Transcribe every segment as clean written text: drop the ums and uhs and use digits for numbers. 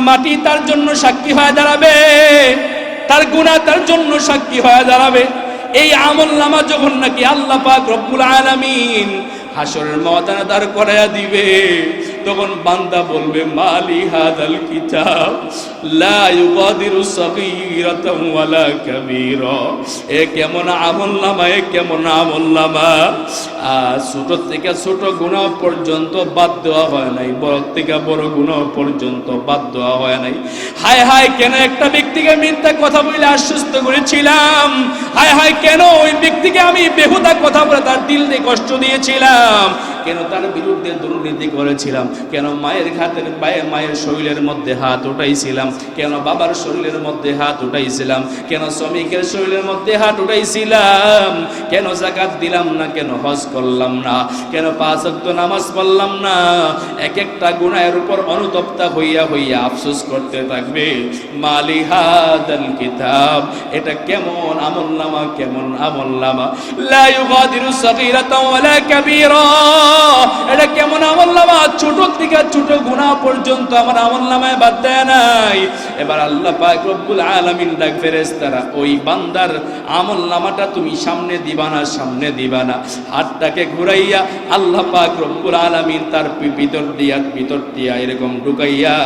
মাটি তার জন্য সাক্ষী হয়ে দাঁড়াবে, তার গুনাহ তার জন্য সাক্ষী হয়ে দাঁড়াবে। এই আমলনামা যখন নাকি আল্লাহ পাক রব্বুল আলামিন হাসরের ময়দানে দাঁড় করায়া দিবে, তখন বান্দা বলবে মালি হাদাল কিতাব লা ইউগাদিরু সগীরাতান ওয়ালা কাবীরা। এ কেমন আমলনামা, এ কেমন আমলনামা! ছোট থেকে ছোট গুনাহ পর্যন্ত বাদ দেওয়া হয় নাই, বড় থেকে বড় গুনাহ পর্যন্ত বাদ দেওয়া হয় নাই। হায় হায়, কেন একটা ব্যক্তিকে মিথ্যা কথা বলে আশ্বস্ত করেছিলাম, হায় হায় কেন ওই ব্যক্তিকে আমি বেহুদা কথা বলে তার দিলে কষ্ট দিয়েছিলাম, কেন তার বিরুদ্ধে দুর্নীতি করেছিলাম, কেন মায়ের হাতের পায়ে মায়ের শরীরের মধ্যে হাত উঠাইছিলাম, কেন বাবার শরীরের মধ্যে হাত উঠাইছিলাম, কেন শ্রমিকের শরীরের মধ্যে হাত উঠাইছিলাম, কেন যাকাত দিলাম না, কেন হজ করলাম না, কেন 5 ওয়াক্ত নামাজ পড়লাম না। এক একটা গুনাহের উপর অনুতপ্তা হইয়া হইয়া আফসোস করতে থাকবে। মালি হাদাল কিতাব, এটা কেমন আমলনামা, কেমন আমলনামা! লা ইউগাদিরু সগীরাতান ওয়ালা কাবীরা, এটা কেমন আমলনামা! ছোট থেকে ছোট গুনাহ পর্যন্ত আমার আমলনামায় বাদ দেয় নাই। এবার আল্লাহ পাক রব্বুল আলামিন ডাক ফেরেশতারা, ওই বান্দার আমলনামাটা তুমি সামনে দিবা না, সামনে দিবা না। হাতটাকে ঘুরাইয়া আল্লাহ পাক রব্বুল আলামিন তার ভিতর দিয়া এরকম ঢুকাইয়া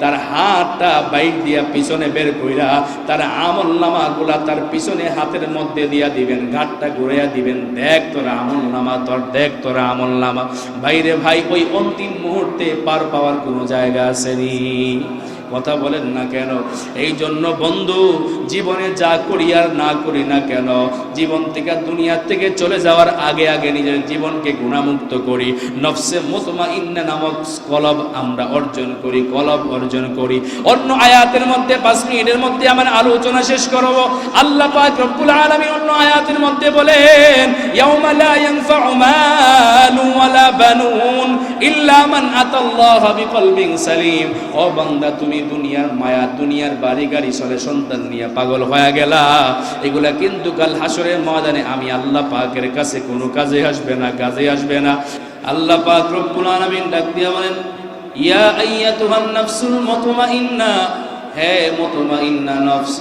তার হাতটা বাইর দিয়া পিছনে বের কইরা তার আমলনামাগুলা তার পিছনে হাতের মধ্যে দিয়া দিবেন, ঘাটটা ঘুরাইয়া দিবেন, দেখ তোরা আমলনামা, দেখ তোরা আমলনামা। ভাইরে ভাই, ওই অন্তিম মুহূর্তে পার পাওয়ার কোনো জায়গা আসেনি। কথা বলেন না কেন? এই জন্য বন্ধু, জীবনে যা করি আর না করি না কেন, জীবন থেকে দুনিয়া থেকে চলে যাওয়ার আগে আগে নিজের জীবনকে গুনাহমুক্ত করি। নফসে মুতমাইন্না নামক কলব আমরা অর্জন করি, কলব অর্জন করি। অন্য আয়াতের মধ্যে 5 মিনিটের মধ্যে আমার আলোচনা শেষ করব। আল্লাহ পাক রব্বুল আলামিন অন্য আয়াতের মধ্যে বলেন, ইয়াউমা লা ইয়ানফাউ মালুন ওয়ালা বানুন ইল্লা মান আতাল্লাহা বিকলবিন সালিম। ও বান্দা, তুমি দুনিয়ার মায়া, দুনিয়ার বাড়ি গাড়ি চলে সন্তান নিয়ে পাগল হয়ে গেলা, এগুলা কিন্তু কাল হাসরের ময়দানে আমি আল্লাহ পাকের কাছে কোনো কাজে আসবে না, কাজে আসবে না। আল্লাহ পাক রব্বুল আলামিন ডাক দিয়া বলেন, ইয়া আইয়াতুহান নাফসুল মুতমাইন্না, হে মুতমাইন্না নফস,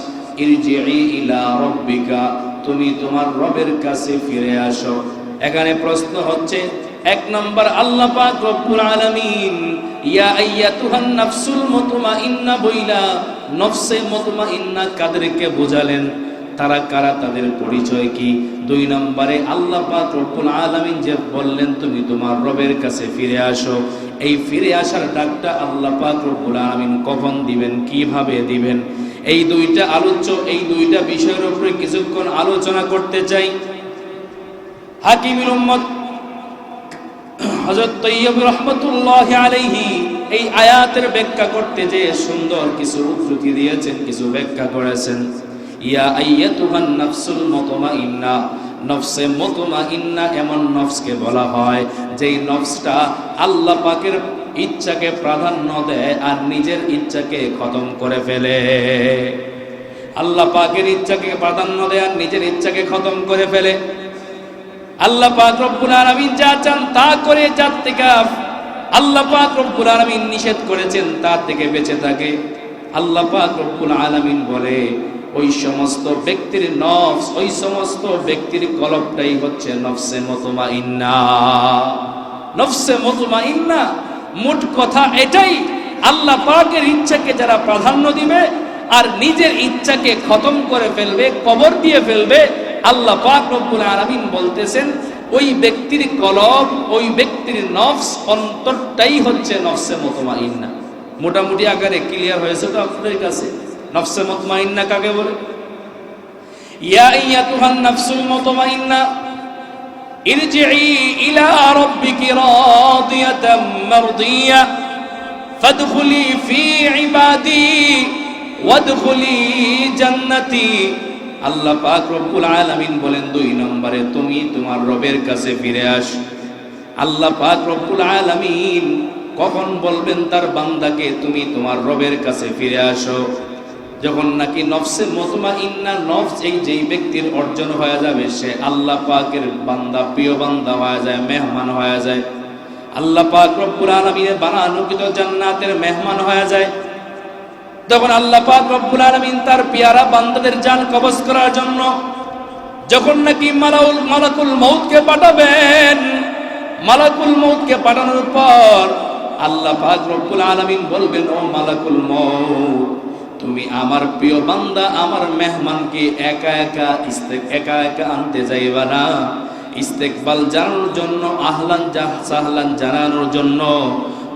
ইরজিই ইলা রাব্বিকা, তুমি তোমার রবের কাছে ফিরে আসো। এখানে প্রশ্ন হচ্ছে, 1 নম্বর আল্লাহ পাক রব্বুল আলামিন ইয়া আইয়াতুহান নাফসুল মুতমাইন্না বইলা নফসে মুতমাইন্না কাদেরকে বোঝালেন, তারা কারা, তাদের পরিচয় কি? 2 নম্বরে আল্লাহ পাক রব্বুল আলামিন যে বললেন তুমি তোমার রবের কাছে ফিরে আসো, এই ফিরে আসার ডাকটা আল্লাহ পাক রব্বুল আলামিন কখন দিবেন, কিভাবে দিবেন? এই দুইটা বিষয়ের উপরে কিছুক্ষণ আলোচনা করতে চাই। হাকিমুল উম্মত হযরত তৈয়ব রাহমাতুল্লাহি আলাইহি এই আয়াতের ব্যাখ্যা করতে যে সুন্দর কিছু উদ্ধৃতি দিয়েছেন, কিছু ব্যাখ্যা করেছেন। ইয়া আইয়াতুহান নাফসুল মুতমাইন্না, নফসে মুতমাইন্না এমন নফসকে বলা হয় যেই নফসটা আল্লাহ পাকের ইচ্ছাকে প্রাধান্য দেয় আর নিজের ইচ্ছাকে খতম করে ফেলে। আল্লাহ পাকের ইচ্ছাকে প্রাধান্য দেয় আর নিজের ইচ্ছাকে খতম করে ফেলে। আল্লাহ পাক রব্বুল আলামিন যা চান তা করে, যার থেকে আল্লাহ পাক রব্বুল আলামিন নিষেধ করেছেন তার থেকে বেঁচে থাকে। আল্লাহ পাক রব্বুল আলামিন বলে, ওই সমস্ত ব্যক্তির নফস, ওই সমস্ত ব্যক্তির কলবটাই হচ্ছে নফসে মুতমাইন্না। নফসে মুতমাইন্না মোট কথা এটাই, আল্লাহ পাকের ইচ্ছাকে যারা প্রাধান্য দিবে আর নিজের ইচ্ছাকে খতম করে ফেলবে, কবর দিয়ে ফেলবে, আল্লাহ পাক রব্বুল আলামিন বলতেছেন ওই ব্যক্তির কলব, ওই ব্যক্তির নফস, অন্তরটাই হচ্ছে নফসে মুতমাইন্না। মোটামুটি আকারে ক্লিয়ার হয়েছে তো আপনাদের কাছে? নফসে মুতমাইন্না কাকে বলে? ইয়া আইয়াতুহান নাফসুল মুতমাইন্না ইরজিই ইলা রাব্বিকি রাদিয়াতাম মারদিয়া ফাদখুলি ফি ইবাদি ওয়াদখুলি জান্নাতি। আল্লাহ পাক রব্বুল আলামিন বলেন 2 নম্বরে তুমি তোমার রবের কাছে ফিরে আসো। আল্লাহ পাক রব্বুল আলামিন কখন বলবেন তার বান্দাকে তুমি তোমার রবের কাছে ফিরে আসো? যখন নাকি নফসে মুতমাইন্না নফস এই যেই ব্যক্তির অর্জন হয়ে যাবে, সে আল্লাহ পাকের বান্দা, প্রিয় বান্দা হয়ে যায়, মেহমান হয়ে যায়। আল্লাহ পাক রব্বুল আলামিনের বানানোকৃত জান্নাতের মেহমান হয়ে যায়। তখন আল্লাহ পাক রব্বুল আলামিন তার পেয়ারা বান্দাদের জান কবজ করার জন্য যখন নাকি মালাকুল মউতকে পাঠাবেন, মালাকুল মউতকে পাঠানোর পর আল্লাহ পাক রব্বুল আলামিন বলবেন, ও মালাকুল মউত, তুমি আমার প্রিয় বান্দা আমার মেহমানকে একা একা আনতে যাইবা না, ইস্তেকবাল জানানোর জন্য, আহলান সাহলান জানানোর জন্য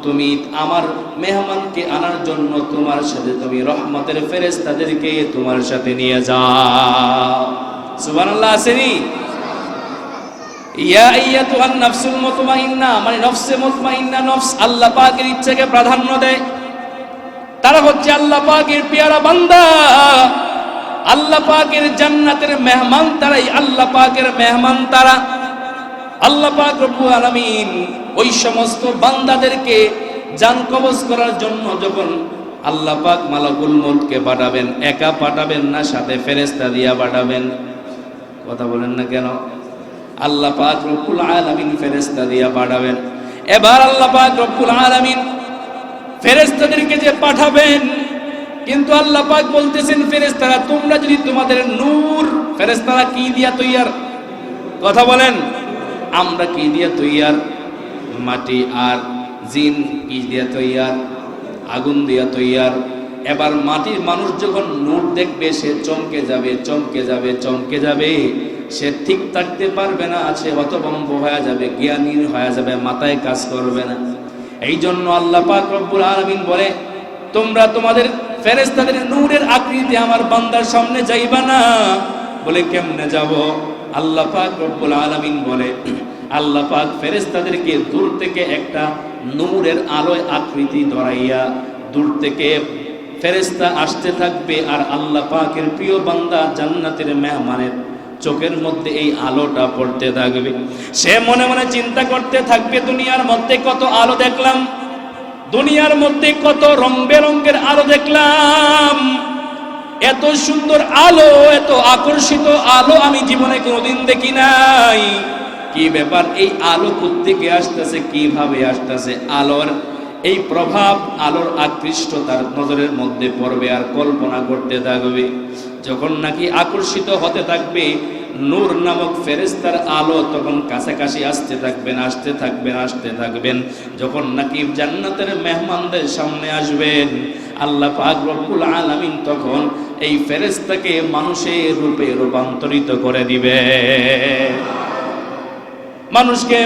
তুমি আমার মেহমানকে আনার জন্য তোমার সাথে তুমি রহমতের ফেরেশতাদেরকে তোমার সাথে নিয়ে যাও। সুবহানাল্লাহ আসেনি? ইয়া আইয়াতুহান নাফসুল মুতমাইন্না, মানে নফসে মুতমাইন্না নফস আল্লাহ পাকের ইচ্ছাকে প্রাধান্য দেয়। তারা হচ্ছে আল্লাহ পাকের পেয়ারা বান্দা, আল্লাহ পাকের জান্নাতের মেহমান তারাই, আল্লাহ পাকের মেহমান তারা। আল্লাহ পাক রব্বুল আলামিন ওই সমস্ত বান্দাদেরকে জান কবজ করার জন্য যখন আল্লাহ পাক মালাকুল মউতকে পাঠাবেন, একা পাঠাবেন না, সাথে ফেরেশতা দিয়া পাঠাবেন। কথা বলেন না কেন? আল্লাহ পাক রব্বুল আলামিন ফেরেশতা দিয়া পাঠাবেন। এবার আল্লাহ পাক রব্বুল আলামিন ফেরেশতাদেরকে যে পাঠাবেন, কিন্তু আল্লাহ পাক বলতেছেন, ফেরেশতারা তোমরা যদি তোমাদের নূর, ফেরেশতারা কি দিয়া তৈয়ার? কথা বলেন। আমরা কি দিয়া তৈয়ার? মাটি আর জিন কি দিয়া তৈয়ার? আগুন দিয়া তৈয়ার। এবার মাটির মানুষ যখন নূর দেখবে সে চমকে যাবে, চমকে যাবে, চমকে যাবে, সে ঠিক থাকতে পারবে না, সে হতভম্ব হয়ে যাবে, জ্ঞানী হয়ে যাবে, মাথায় কাজ করবে না। এই জন্য আল্লাহ পাক রব্বুল আলামিন বলে, তোমরা তোমাদের ফেরেশতাদের নূরের আকৃতি আমার বান্দার সামনে যাইবা না। বলে কেমনে যাব? আল্লাহ পাক রব্বুল আলামিন বলে, আল্লাহ পাক ফেরেশতাদেরকে দূর থেকে একটা নূরের আলোয় আকৃতি ধরাইয়া দূর থেকে ফেরেশতা আসতে থাকবে, আর আল্লাহ পাকের প্রিয় বান্দা জান্নাতের মেহমানের চোখের মধ্যে এই আলোটা পড়তে থাকবে। সে মনে মনে চিন্তা করতে থাকবে, দুনিয়ার মধ্যে কত আলো দেখলাম, দুনিয়ার মধ্যে কত রং বেরঙের আলো দেখলাম, এত সুন্দর আলো, এত আকর্ষিত আলো আমি জীবনে কোনোদিন দেখি নাই। কি ব্যাপার? এই আলো কোত্থেকে আসতেছে, কিভাবে আসতেছে? আলোর এই প্রভাব, আলোর আকৃষ্ট তার নজরের মধ্যে পড়বে আর কল্পনা করতে থাকবে। যখন নাকি আকর্ষিত হতে থাকবে নূর নামক ফেরেশতার আলো, তখন কাছাকাছি আসতে থাকবেন, আসতে থাকবেন, আসতে থাকবেন। যখন নাকি জান্নাতের মেহমানদের সামনে আসবেন, আল্লাহ পাক রব্বুল আলামিন তখন এই ফেরেশতাকে মানুষের রূপে রূপান্তরিত করে দিবে। মানুষকে,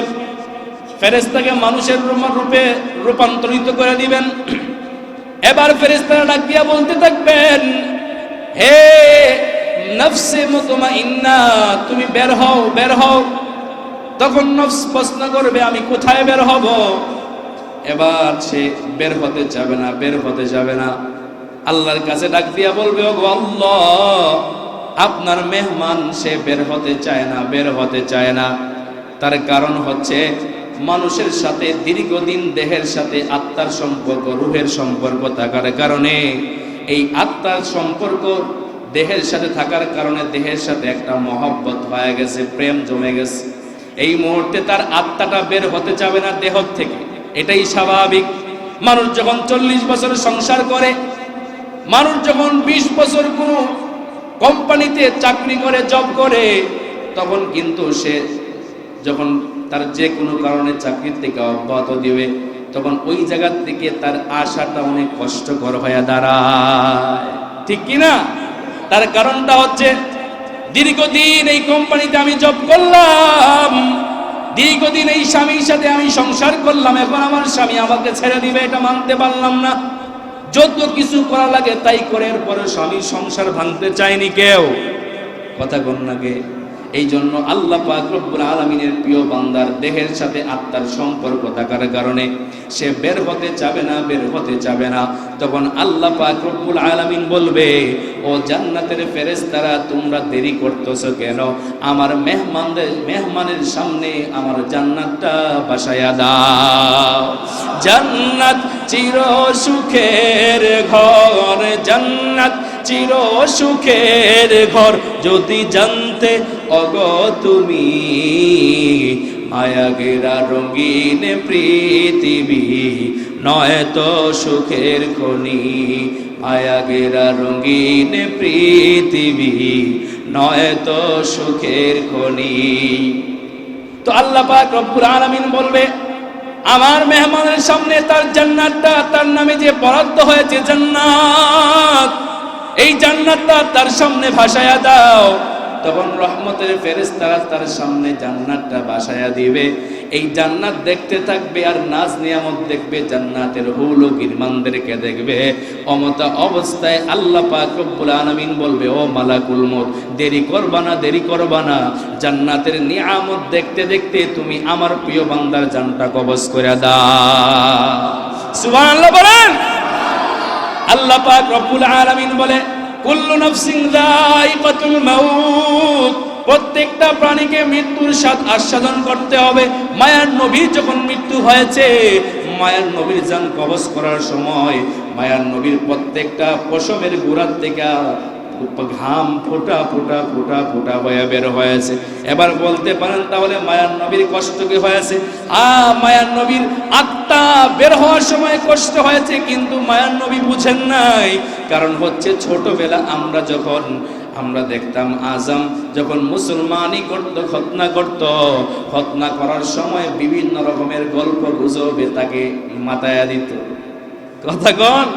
ফেরেশতাকে মানুষের রূপে রূপান্তরিত করে দিবেন। এবার ফেরেশতারা ডাক দিয়া বলতে থাকবেন, হে নফসে মুতমাইন্না, তুমি বের হও, বের হও। তখন নফস প্রশ্ন করবে, আমি কোথায় বের হব? এবার সে বের হতে যাবে না, বের হতে যাবে না। আল্লাহর কাছে ডাক দিয়া বলবে, ওগো আল্লাহ, আপনার মেহমান সে বের হতে চায় না, বের হতে চায় না। তার কারণ হচ্ছে মানুষের সাথে দীর্ঘদিন দেহের সাথে আত্মার সম্পর্ক, রূহের সম্পর্ক থাকার কারণে, এই আত্মার সম্পর্ক দেহের সাথে থাকার কারণে দেহের সাথে একটা মহব্বত হয়ে গেছে, প্রেম জমে গেছে। এই মুহূর্তে তার আত্মাটা বের হতে যাবে না দেহ থেকে, এটাই স্বাভাবিক। মানুষ যখন 40 বছর সংসার করে, মানুষ যখন 20 বছর কোনো কোম্পানিতে চাকরি করে, জব করে, তখন কিন্তু সে যখন তার যে কোনো কারণে চাকরির থেকে অব্যাহত দিবে, তখন ওই জায়গা থেকে তার আশাটা অনেক কষ্টকর হয়ে দাঁড়ায়, ঠিক কিনা? তার কারণটা হচ্ছে, দীর্ঘদিন এই কোম্পানিতে আমি জব করলাম, দীর্ঘদিন এই স্বামীর সাথে আমি সংসার করলাম, এখন আমার স্বামী আমাকে ছেড়ে দিবে, এটা মানতে পারলাম না। যত কিছু করা লাগে তাই করে, এরপরে স্বামীর সংসার ভাঙতে চায়নি কেউ। কথা কোন নাকি? এই জন্য আল্লাহ পাক রব্বুল আলামিনের প্রিয় বান্দার দেহের সাথে আত্মার সম্পর্ক থাকার কারণে সে বের হতে চাবে না, বের হতে চাবে না। তখন আল্লাহ পাক রব্বুল আলামিন বলবে, ও জান্নাতের ফেরেশতারা, তোমরা দেরি করতেছো কেন? আমার মেহমানের সামনে আমার জান্নাতটা বাসায়া দাও। জান্নাত চির সুখের ঘর, জান্নাত চির সুখের ঘর, যদি জানতে অগো তুমি, মায়া ঘেরা রঙিন পৃথিবী নয় তো সুখের খনি, মায়া গেরা রঙিন পৃথিবী নয় তো সুখের খনি। তো আল্লাহ পাক রব্বুল আলামিন বলবে আমার মেহমানের সামনে তার জান্নাতটা, তার নামে যে বরাদ্দ হয়েছে জান্নাত, এই জান্নাতটা তার সামনে ভাসায়া দাও। তখন রহমতের ফেরেশতারা তার সামনে জান্নাতটা ভাসায়া দিবে। এই জান্নাত দেখতে থাকবে আর নাজ নিয়ামত দেখবে, জান্নাতের হুল ও গিরমানদেরকে দেখবে। অমতা অবস্থায় আল্লাহ পাক রব্বুল আলামিন বলবে ও মালাকুল মউত, দেরি করবা না, দেরি করবা না, জান্নাতের নিয়ামত দেখতে দেখতে তুমি আমার প্রিয় বান্দার জানটা কবজ করে দাও। সুবহানাল্লাহ বলেন। আল্লাহ পাক রব্বুল আলামিন বলে কুল্লু নাফসিন যায়িকাতুল মাউত, প্রত্যেকটা প্রাণীকে মৃত্যুর স্বাদ আস্বাদন করতে হবে। মায়ার নবী যখন মৃত্যু হয়েছে, মায়ার নবীর জান কবজ করার সময় মায়ার নবীর প্রত্যেকটা পশমের গোড়ার থেকে ঘাম ফোঁটা ফোঁটা ফোঁটা ফোঁটা বয়ে বের হয়েছে। এবার বলতে পারেন তাহলে মায়ার নবীর কষ্ট কি হয়েছে? মায়ার নবীর আত্মা বের হওয়ার সময় কষ্ট হয়েছে, কিন্তু মায়ার নবী বুঝেন নাই। কারণ হচ্ছে ছোটবেলা আমরা দেখতাম আজম যখন মুসলমানি করত, খতনা করত, খতনা করার সময় বিভিন্ন রকমের গল্প গুজবে তাকে মাথায় দিত। কথা কন,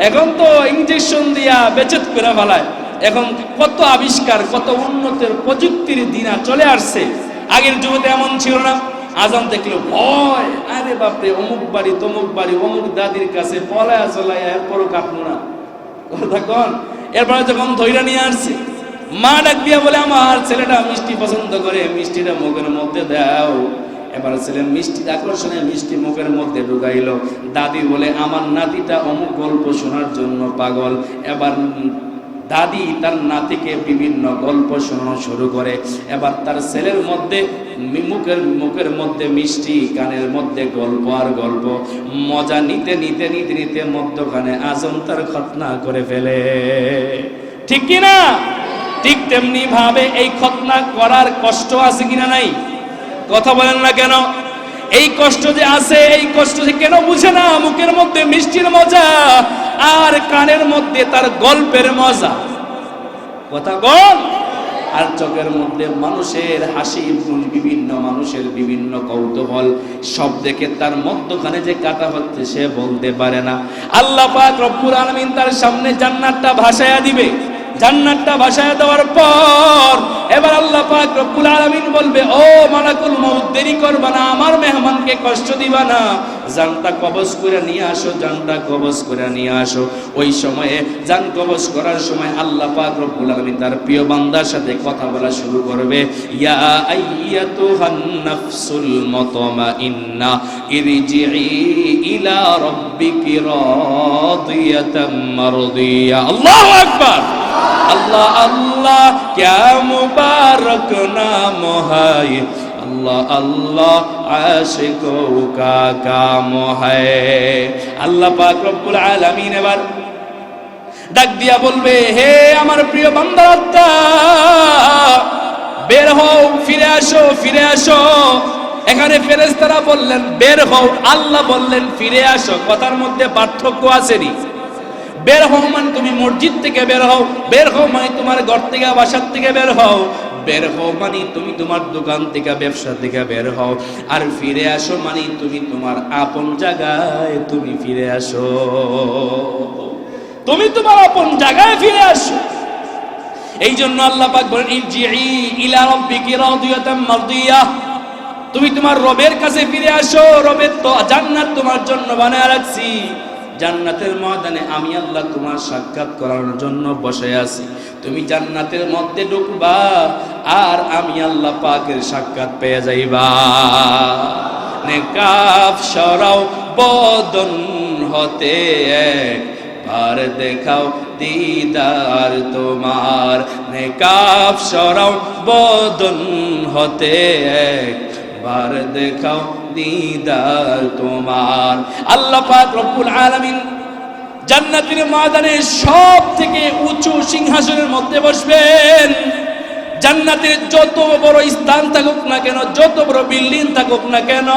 এখন তো ইনজেকশন দিয়া বেচেত করে ফেলায়। এখন কত আবিষ্কার, কত উন্নতের প্রযুক্তির দিনা চলে আসছে। আগের যুগতে এমন ছিল না। আজান দেখলো ভয়, আরে বাপরে, অমুক বাড়ি তমুক বাড়ি, অমুক দাদির কাছে পলায়া চলায়া এরপরও কাঁপলো না। কথা কন। এরপরে যখন ধৈর্য নিয়ে আসছে, মা ডাক দিয়া বলে আমার ছেলেটা মিষ্টি পছন্দ করে, মিষ্টিটা মুখের মধ্যে দাও। এবার ছেলে মিষ্টি আকর্ষণে মিষ্টি মুখের মধ্যে ঢুকাইলো। দাদি বলে আমার নাতিটা অমুক গল্প শোনার জন্য পাগল। এবার দাদি তার নাতিকে বিভিন্ন গল্প শোনানো শুরু করে। এবার তার ছেলের মধ্যে মুখের মধ্যে মিষ্টি, কানের মধ্যে গল্প আর গল্প, মজা নিতে নিতে নিতে নিতে মধ্যখানে আজম তার খতনা করে ফেলে। ঠিক কিনা? ঠিক তেমনি ভাবে এই খতনা করার কষ্ট আছে কিনা নাই? কথা বলেন না কেন? এই কষ্ট যে আছে, এই কষ্ট যে কেন বুঝে না? মুখের মধ্যে মিষ্টির মজা আর কানের মধ্যে তার গল্পের মজা। কথা বল। আর চোখের মধ্যে মানুষের হাসি, বিভিন্ন মানুষের বিভিন্ন কৌতূহল, সব দেখে তার মধ্যখানে যে কাটা হচ্ছে সে বলতে পারে না। আল্লাহ পাক রব্বুল আলামিন তার সামনে জান্নাতটা ভাসায়া দিবে। জান্নাতটা ভাসায়া দেওয়ার পর এবার আল্লাহ পাক রব্বুল আলামিন বলবে ও মালাকুল মউত, দেরি করবা না, আমার মেহমানকে কষ্ট দিবা না, জানটা কবজ করে নিয়ে আসো, জানটা কবজ করে নিয়ে আসো। ওই সময়ে জান কবজ করার সময় আল্লাহ পাক রব্বুল আলামিন তার প্রিয় বান্দার সাথে কথা বলা শুরু করবে। ইয়া আইয়াতুহান নাফসুল মুতমাইন্না ইরজিই ইলা রাব্বিকি রাদিয়াতাম মারদিয়া। আল্লাহু আকবার। अल्लाह अल्लाह क्या मुबारक नाम है, अल्लाह अल्लाह आशिकों का काम है। अल्लाह पाक रब्बुल आलमीन এবার ডাক দিয়া বলবে হে আমার প্রিয় বান্দারা, বের হও, ফিরে আসো, ফিরে আসো। এখানে ফেরেশতারা বললেন বের হও, আল্লাহ বললেন ফিরে আসো। কথার মধ্যে পার্থক্য আছে নি? বের হও মানে তুমি মসজিদ থেকে বের হও, বের হও মানে তোমার ঘর থেকে বাসার থেকে বের হও, বের হও মানে তুমি তোমার দোকান থেকে ব্যবসা থেকে বের হও। আর ফিরে আসো মানে তুমি তোমার আপন জায়গায় তুমি ফিরে আসো, তুমি তোমার আপন জায়গায় ফিরে আসো। এই জন্য আল্লাহ পাক বলেন ইরজিই ইলা রাব্বিকি রাদিয়াতাম মারদিয়াহ, তুমি তোমার রবের কাছে ফিরে আসো। রবের তো জান্নাত তোমার জন্য বানায় রাখছি। জান্নাতের ময়দানে আমি আল্লাহ তোমার সাক্ষাৎ করার জন্য বসে আছি। তুমি জান্নাতের মধ্যে ঢুকবা আর আমি আল্লাহ পাকের সাক্ষাৎ পেয়ে যাইবা। নেকাব সরাও বদন হতে একবার দেখাও দিদার তোমার, নেকাব সরাও বদন হতে একবার দেখাও দিদার তোমার। আল্লাহ পাক রব্বুল আলামিন জান্নাতের ময়দানে সব থেকে উঁচু সিংহাসনের মধ্যে বসবেন। জান্নাতের যত বড় স্থান থাকুক না কেন, যত বড় বিল্ডিং থাকুক না কেন,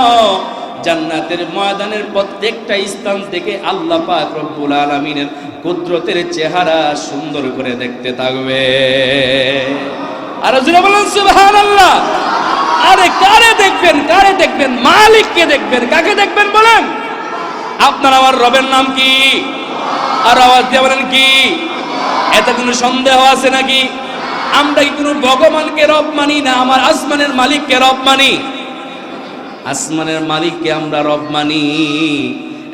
জান্নাতের ময়দানের প্রত্যেকটা স্থান থেকে আল্লাহ পাক রব্বুল আলামিনের কুদরতের চেহারা সুন্দর করে দেখতে থাকবে। আর জোরে বলেন সুবহানাল্লাহ। আরে কারে দেখবেন, কারে দেখবেন? মালিককে দেখবেন। কাকে দেখবেন বলেন? আপনার আমার রবের নাম কি? আর আওয়াজ দিয়ে বলেন কি? এতে কোনো সন্দেহ আছে নাকি? আমরা কি কোনো ভগবানকে রব মানি না? আমার আসমানের মালিককে রব মানি। আসমানের মালিককে আমরা রব মানি।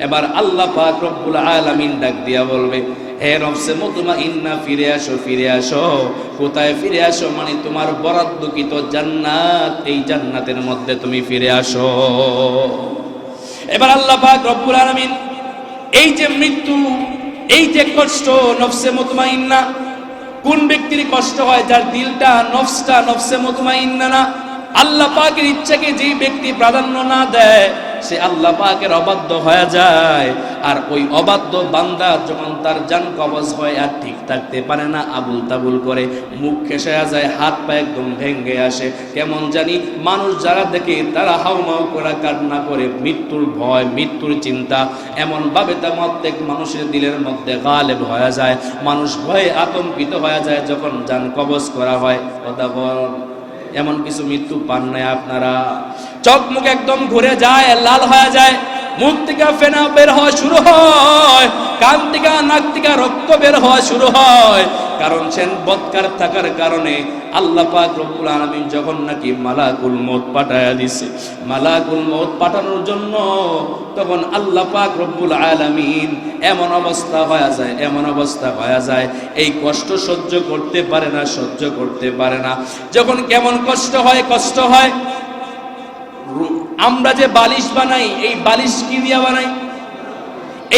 এবার আল্লাহ পাক রব্বুল আলামিন ডাক দিয়া বলবে, হে নফসে মুতমাইন্না, ফিরে আসো, ফিরে আসো। কোথায় ফিরে আসো? মানে তোমার বরাদ্দকৃত জান্নাত, এই জান্নাতের মধ্যে তুমি ফিরে আসো। এবার আল্লাহ পাক রব্বুল আলামিন এই যে মৃত্যু, এই যে কষ্ট, নফসে মুতমাইন্না, কোন ব্যক্তির কষ্ট হয়? যার দিলটা, নফসটা নফসে মুতমাইন্না না। আল্লাহ পাকের ইচ্ছাকে যে ব্যক্তি প্রাধান্য না দেয়, সে আল্লাহ পাকের অবাধ্য হয়ে যায়। আর ওই অবাধ্য বান্দা যখন তার জান কবজ হয় আর ঠিক থাকতে পারে না, আবুল তাবুল করে, মুখ খেসে যায়, হাত পা একদম ভেঙে আসে, কেমন জানি মানুষ যারা দেখে তারা হাউমাউ করে কান্না করে, মৃত্যুর ভয়, মৃত্যুর চিন্তা এমন ভাবে তা প্রত্যেক মানুষের দিলের মধ্যে গালেব হয়ে যায়। মানুষ ভয়ে আতঙ্কিত হয়ে যায় যখন জান কবজ করা হয়। কথা বল, এমন কিছু মৃত্যু পান নাই আপনারা? চোখ মুখ একদম ঘুরে যায়, লাল হয়ে যায়, মুখ থেকে ফেনা বের হওয়া শুরু হয়, কান থেকে নাক থেকে রক্ত বের হওয়া শুরু হয়। কারণ সে বদকার থাকার কারণে আল্লাহ পাক রব্বুল আলামিন যখন নাকি মালাকুল মউত পাঠায়া দিছে, মালাকুল মউত পাঠানোর জন্য তখন আল্লাহ পাক রব্বুল আলামিন এমন অবস্থা হয়ে যায়, এমন অবস্থা হয়ে যায়, এই কষ্ট সহ্য করতে পারে না, সহ্য করতে পারে না। যখন কেমন কষ্ট হয়, কষ্ট হয়। আমরা যে বালিশ বানাই, এই বালিশ কি দিয়া বানাই?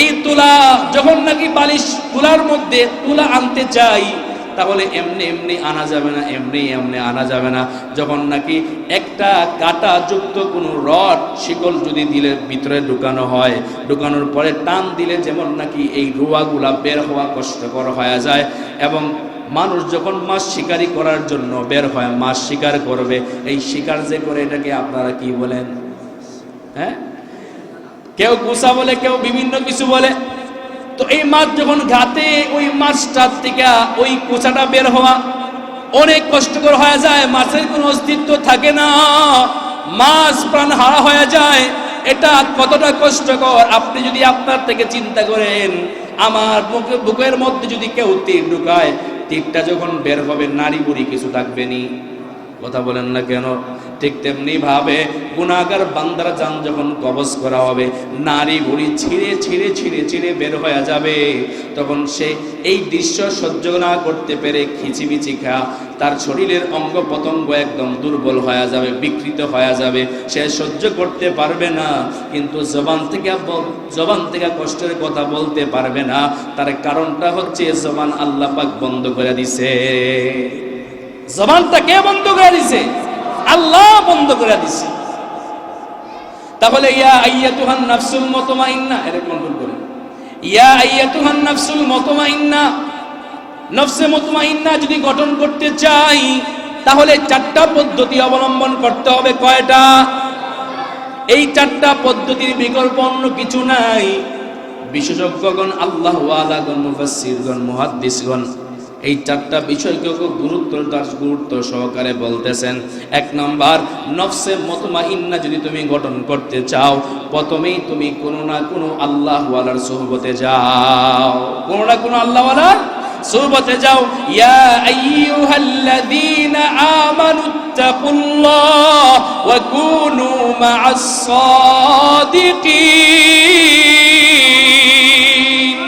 এই তুলা, যখন নাকি বালিশ তুলার মধ্যে তুলা আনতে চাই, তাহলে এমনি এমনি আনা যাবে না, এমনি এমনি আনা যাবে না। যখন নাকি একটা কাটা যুক্ত কোনো রড, শিকল যদি দিলের ভিতরে ঢুকানো হয়, ঢুকানোর পরে টান দিলে যেমন নাকি এই রুয়াগুলা বের হওয়া কষ্টকর হয়ে যায়। এবং মানুষ যখন মাছ শিকারি করার জন্য বের হয়, মাছ শিকার করবে, এই শিকার যে করে, এটাকে আপনারা কি বলেন? হ্যাঁ, কেউ গুসা বলে, কেউ বিভিন্ন কিছু বলে। তো এই মাছ যখন ঘাতে, ওই মাছটার থেকে ওই কুচাটা বের হওয়া অনেক কষ্টকর হয়ে যায়। মাছের কোনো অস্তিত্ব থাকে না, মাছ প্রাণ হারা হয়ে যায়। এটা কতটা কষ্টকর আপনি যদি আপনার থেকে চিন্তা করেন। আমার বুকের মধ্যে যদি কেউ তীর ঢুকায়, তীরটা যখন বের হবে, নারী বুড়ি কিছু থাকবে নি। কথা বলেন না কেন? ঠিক তেমনি ভাবে গুনাহগার বান্দার জান যখন কবজ করা হবে, নারী বুড়ি ছিঁড়ে ছিঁড়ে ছিঁড়ে ছিঁড়ে বের হয়ে যাবে। তখন সে এই দৃশ্য সহ্য না করতে পেরে খিচিমিচি খা, তার শরীরের অঙ্গ প্রত্যঙ্গ একদম দুর্বল হয়ে যাবে, বিকৃত হয়ে যাবে, সে সহ্য করতে পারবে না। কিন্তু জবান থেকে কষ্টের কথা বলতে পারবে না। তার কারণটা হচ্ছে জবান আল্লাহ পাক বন্ধ করে দিছে। জবানটা কে বন্ধ করে দিছে? আল্লাহ বন্ধ করে দিছে। তাহলে ইয়া আইয়াতুহান নাফসুল মুতমাইন্না, এরকম কন্ট্রোল করে, ইয়া আইয়াতুহান নাফসুল মুতমাইন্না, নফসে মুতমাইন্না যদি গঠন করতে চাই, তাহলে চারটা পদ্ধতি অবলম্বন করতে হবে। কয়টা? এই চারটা পদ্ধতির বিকল্প অন্য কিছু নাই। বিশেষজ্ঞগণ, আল্লাহ ওয়ালাগণ, মুফাসসিরগণ, মুহাদ্দিসগণ এই চারটা বিষয়কে খুব গুরুত্ব সহকারে বলতেছেন। এক নাম্বার, নফসে মুতমাইন্না যদি তুমি গঠন করতে চাও, প্রথমেই তুমি কোনো না কোনো আল্লাহওয়ালার সুহবতে যাও, কোনো না কোনো আল্লাহওয়ালার সুহবতে যাও। ইয়া আইয়ুহাল্লাযীনা আমানুত্তাকুল্লাহ ওয়া কুনু মা'আস সাদিকিন।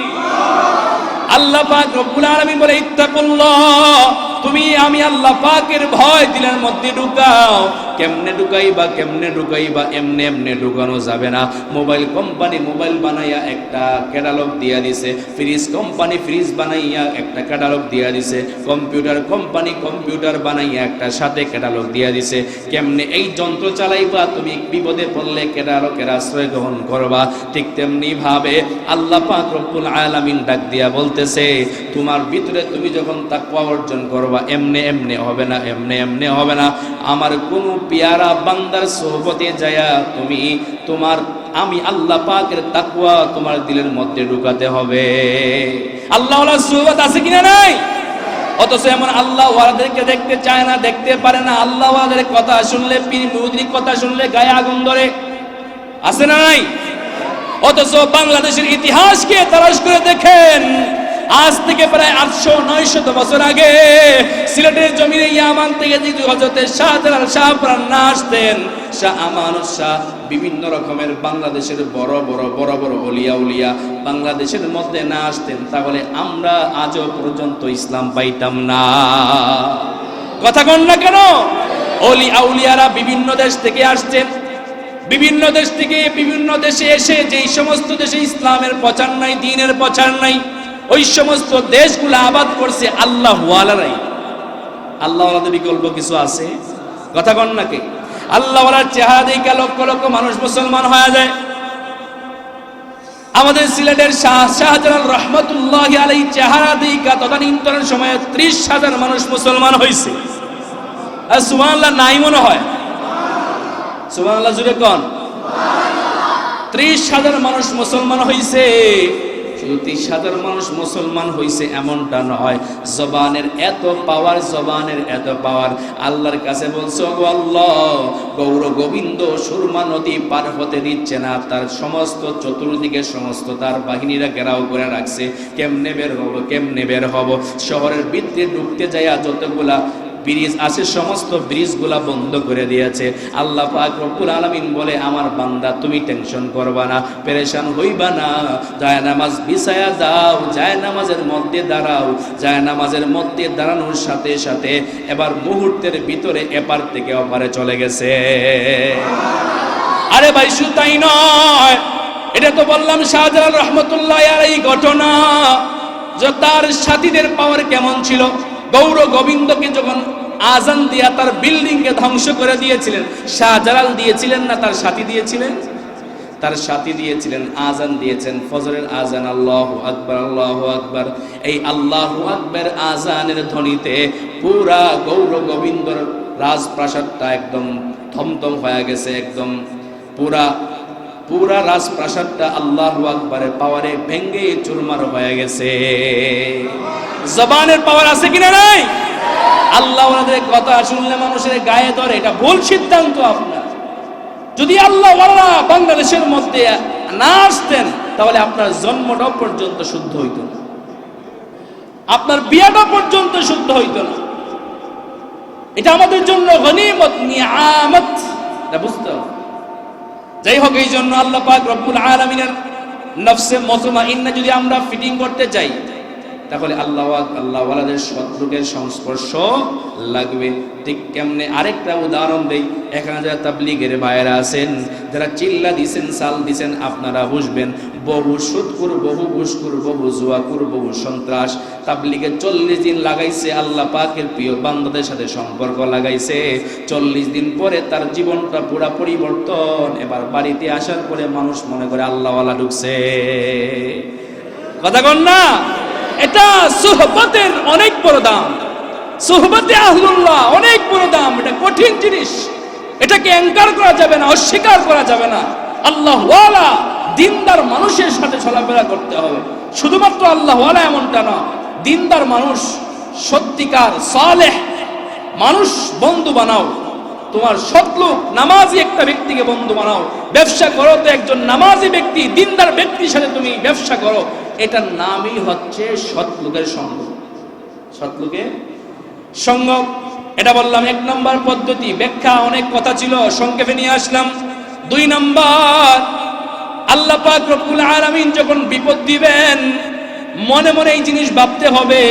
আল্লাহ পাক রব্বুল আলামিন বলে, ইত্তাকুল্লাহ, তুমি আমি আল্লাহ পাকের ভয় দিলের মধ্যে ঢুকাও। কেমনে ঢুকাইবা? কেমনে ঢুকাইবা? এমনি এমনি ঢুকানো যাবে না। মোবাইল কোম্পানি মোবাইল বানাইয়া একটা ক্যাটালগ দিয়া দিছে, ফ্রিজ কোম্পানি ফ্রিজ বানাইয়া একটা ক্যাটালগ দিয়া দিছে, কম্পিউটার কোম্পানি কম্পিউটার বানাইয়া একটা সাথে ক্যাটালগ দিয়া দিছে। কেমনে এই যন্ত্র চালাইবা, তুমি বিপদে পড়লে ক্যাটালগের আশ্রয় গ্রহণ করবা। ঠিক তেমনি ভাবে আল্লাহ পাক রব্বুল আলামিন ডাক দিয়া বলতেছে, তোমার ভিতরে তুমি যখন তাকওয়া অর্জন করবা, এমনি এমনি হবে না, এমনি এমনি হবে না। আমার কোন পেয়ারা বান্দার সোহবতে যায়া তুমি তোমার আমি আল্লাহ পাকের তাকওয়া তোমার দিলের মধ্যে ঢুকাতে হবে। আল্লাহ ওয়ালা সুহবত আছে কিনা নাই? অথচ এমন আল্লাহ ওয়ালাদেরকে দেখতে চায় না, দেখতে পারে না। আল্লাহ ওয়ালাদের কথা শুনলে, পীর মুরিদের কথা শুনলে গায়ে আগুন ধরে, আছে না নাই? অথচ বাংলাদেশের ইতিহাসকে তালাশ করে দেখেন, আজ থেকে প্রায় 800-900 বছর আগে সিলেটের জমিনে ইয়ামান থেকে যে হযরত শাহজালাল শাহ পরান আসতেন, শাহ আমানত শাহ বিভিন্ন রকমের বাংলাদেশের বড় বড় ওলিয়া বাংলাদেশের মধ্যে না আসতেন, তাহলে আমরা আজও পর্যন্ত ইসলাম পাইতাম না। কথা কন না কেন? ওলি আউলিয়ারা বিভিন্ন দেশ থেকে আসছেন, বিভিন্ন দেশ থেকে বিভিন্ন দেশে এসে যেই সমস্ত দেশে ইসলামের প্রচার নাই, দ্বীনের প্রচার নাই, ওই সমস্ত দেশগুলো আবাদ করছে আল্লাহ ওয়ালারাই। আল্লাহ ওয়ালাদের বিকল্প কিছু আছে? কথা কন নাকি? আল্লাহ ওয়ালার চেহারা দেখে লক্ষ লক্ষ মানুষ মুসলমান হয়ে যায়। আমাদের সিলেটের শাহজালাল রহমতুল্লাহি আলাইহি চেহারা দেখে তদানীন্তনের সময়ে 30,000 মানুষ মুসলমান হয়েছে। আর সুবহানাল্লাহ নাই মনে হয়? সুবহানাল্লাহ জুড়ে কোন? 30,000 মানুষ মুসলমান হয়েছে। শুধু 30,000 মানুষ মুসলমান হয়েছে এমনটা নয়, জবানের এত পাওয়ার, আল্লাহর কাছে বলছে, ও আল্লাহ, গৌর গোবিন্দ সুরমা নদী পার হতে দিচ্ছে না, তার সমস্ত চতুর্দিকে সমস্ত তার বাহিনীরা ঘেরাও করে রাখছে। কেমনে বের হব? শহরের ভিতরে ঢুকতে যায় যতগুলা ব্রিজ আছে সমস্ত ব্রিজগুলা বন্ধ করে দিয়েছে। আল্লাহ পাক রব্বুল আলামিন বলে, আমার বান্দা তুমি টেনশন করবা না, পেরেশান হইবা না, জায়নামাজ বিছায়া দাও, জায়নামাজের মধ্যে দাঁড়াও। জায়নামাজের মধ্যে দাঁড়ানোর সাথে সাথে এবার মুহূর্তের ভিতরে এপার থেকে ওপারে চলে গেছে। আরে ভাই, শুধু তাই নয়, এটা তো বললাম শাহজালাল রহমতুল্লাহি আলাইহি ঘটনা, যে তার সাথীদের পাওয়ার কেমন ছিল। গৌর গোবিন্দকে যখন আজান দিয়া তার বিল্ডিং কে ধ্বংস করে দিয়েছিলেন, শাহজালাল দিয়েছিলেন না তার সাথী দিয়েছিলেন? তার সাথী দিয়েছিলেন, আজান দিয়েছেন ফজরের আজান, আল্লাহু আকবার আল্লাহু আকবার। এই আল্লাহু আকবার আজানের ধ্বনিতে পুরা গৌর গোবিন্দর রাজপ্রাসাদটা একদম থমথম হয়ে গেছে, একদম পুরা রাজপ্রাসাদটা আল্লাহু আকবারের পাওয়ারে ভেঙ্গে চুরমার হয়ে গেছে। জবানের পাওয়ার আছে কিনা নাই? আল্লাহ ওয়ালাদের কথা শুনলে মানুষের গায়ে ধরে, এটা ভুল সিদ্ধান্ত আপনার। যদি আল্লাহ ওয়ালা বাংলাদেশের মধ্যে না আসতেন, তাহলে আপনার জন্মটা পর্যন্ত শুদ্ধ হইত না, আপনার বিয়াটা পর্যন্ত শুদ্ধ হইত না। এটা আমাদের জন্য গনিমত, নিয়ামত, এটা বুঝতে হবে। যাই হোক, এই জন্য আল্লাহ পাক রব্বুল আলামিনের নফসে মুতমাইন্না যদি আমরা ফিটিং করতে চাই, তাহলে আল্লাহ ওয়ালাদের সৎলোকের সংস্পর্শ লাগবে। ঠিক কেমনে আরেকটা উদাহরণ দেই। এখানে যারা তাবলীগের ভাইয়েরা আছেন, যারা চিল্লা দিছেন, সাল দিছেন, আপনারা বুঝবেন, বহু সুদকুর, বহু ঘুষকুর, বহু জুয়াকুর, বহু সন্ত্রাস তাবলীগে 40 দিন লাগাইছে, আল্লাহ পাকের প্রিয় বান্দাদের সাথে সম্পর্ক লাগাইছে। 40 দিন পরে তার জীবনটা পুরা পরিবর্তন। এবার বাড়িতে আসার পরে মানুষ মনে করে আল্লাহ ওয়ালা ঢুকছে। কথা কন না? এটা সুহবতের অনেক বড় দাম, সুহবতে আহলুল্লাহ অনেক বড় দাম। এটা কঠিন জিনিস, এটাকে অ্যাঙ্কার করা যাবে না, অস্বীকার করা যাবে না। আল্লাহ ওয়ালা দিনদার মানুষের সাথে চলাফেরা করতে হবে। শুধুমাত্র আল্লাহ ওয়ালা এমনটা না, দিনদার মানুষ, সত্যিকার সালেহ মানুষ বন্ধু বানাও। তোমার সৎলোক নামাজি একটা ব্যক্তিকে বন্ধু বানাও। ব্যবসা করো তো একজন নামাজি ব্যক্তি, দিনদার ব্যক্তির সাথে তুমি ব্যবসা করো, এটার নামই হচ্ছে সৎলোকের সঙ্গ। সৎলোকের সঙ্গ, এটা বললাম 1 নম্বর পদ্ধতি। ব্যাখ্যা অনেক কথা ছিল, সংক্ষেপে নিয়ে আসলাম। 2 নম্বর, আল্লাহ পাক রব্বুল আলামিন যখন বিপদ দিবেন, মনে মনে এই জিনিস ভাবতে হবে,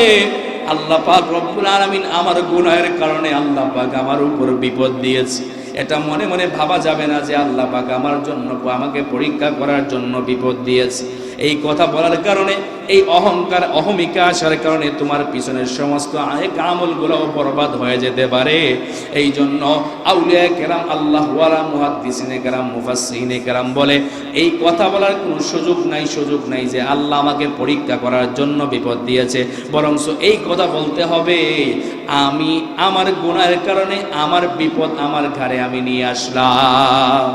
আল্লাহ পাক রব্বুল আলামিন আমার গুনাহের কারণে আল্লাহ পাক আমার উপর বিপদ দিয়েছে। এটা মনে মনে ভাবা যাবে না যে আল্লাহ পাক আমার জন্য, আমাকে পরীক্ষা করার জন্য বিপদ দিয়েছে। এই কথা বলার কারণে, এই অহংকার অহমিকা আসার কারণে তোমার পিছনের সমস্ত আয়েক আমলগুলো বরবাদ হয়ে যেতে পারে। এই জন্য আউলিয়া কেরাম, আল্লাহ ওয়ালা, মুহাদ্দিসিনে কেরাম, মুফাসসিরিনে কেরাম বলে, এই কথা বলার কোনো সুযোগ নাই যে আল্লাহ আমাকে পরীক্ষা করার জন্য বিপদ দিয়েছে। বরঞ্চ এই কথা বলতে হবে, আমি আমার গুনাহের কারণে আমার বিপদ আমার ঘাড়ে আমি নিয়ে আসলাম।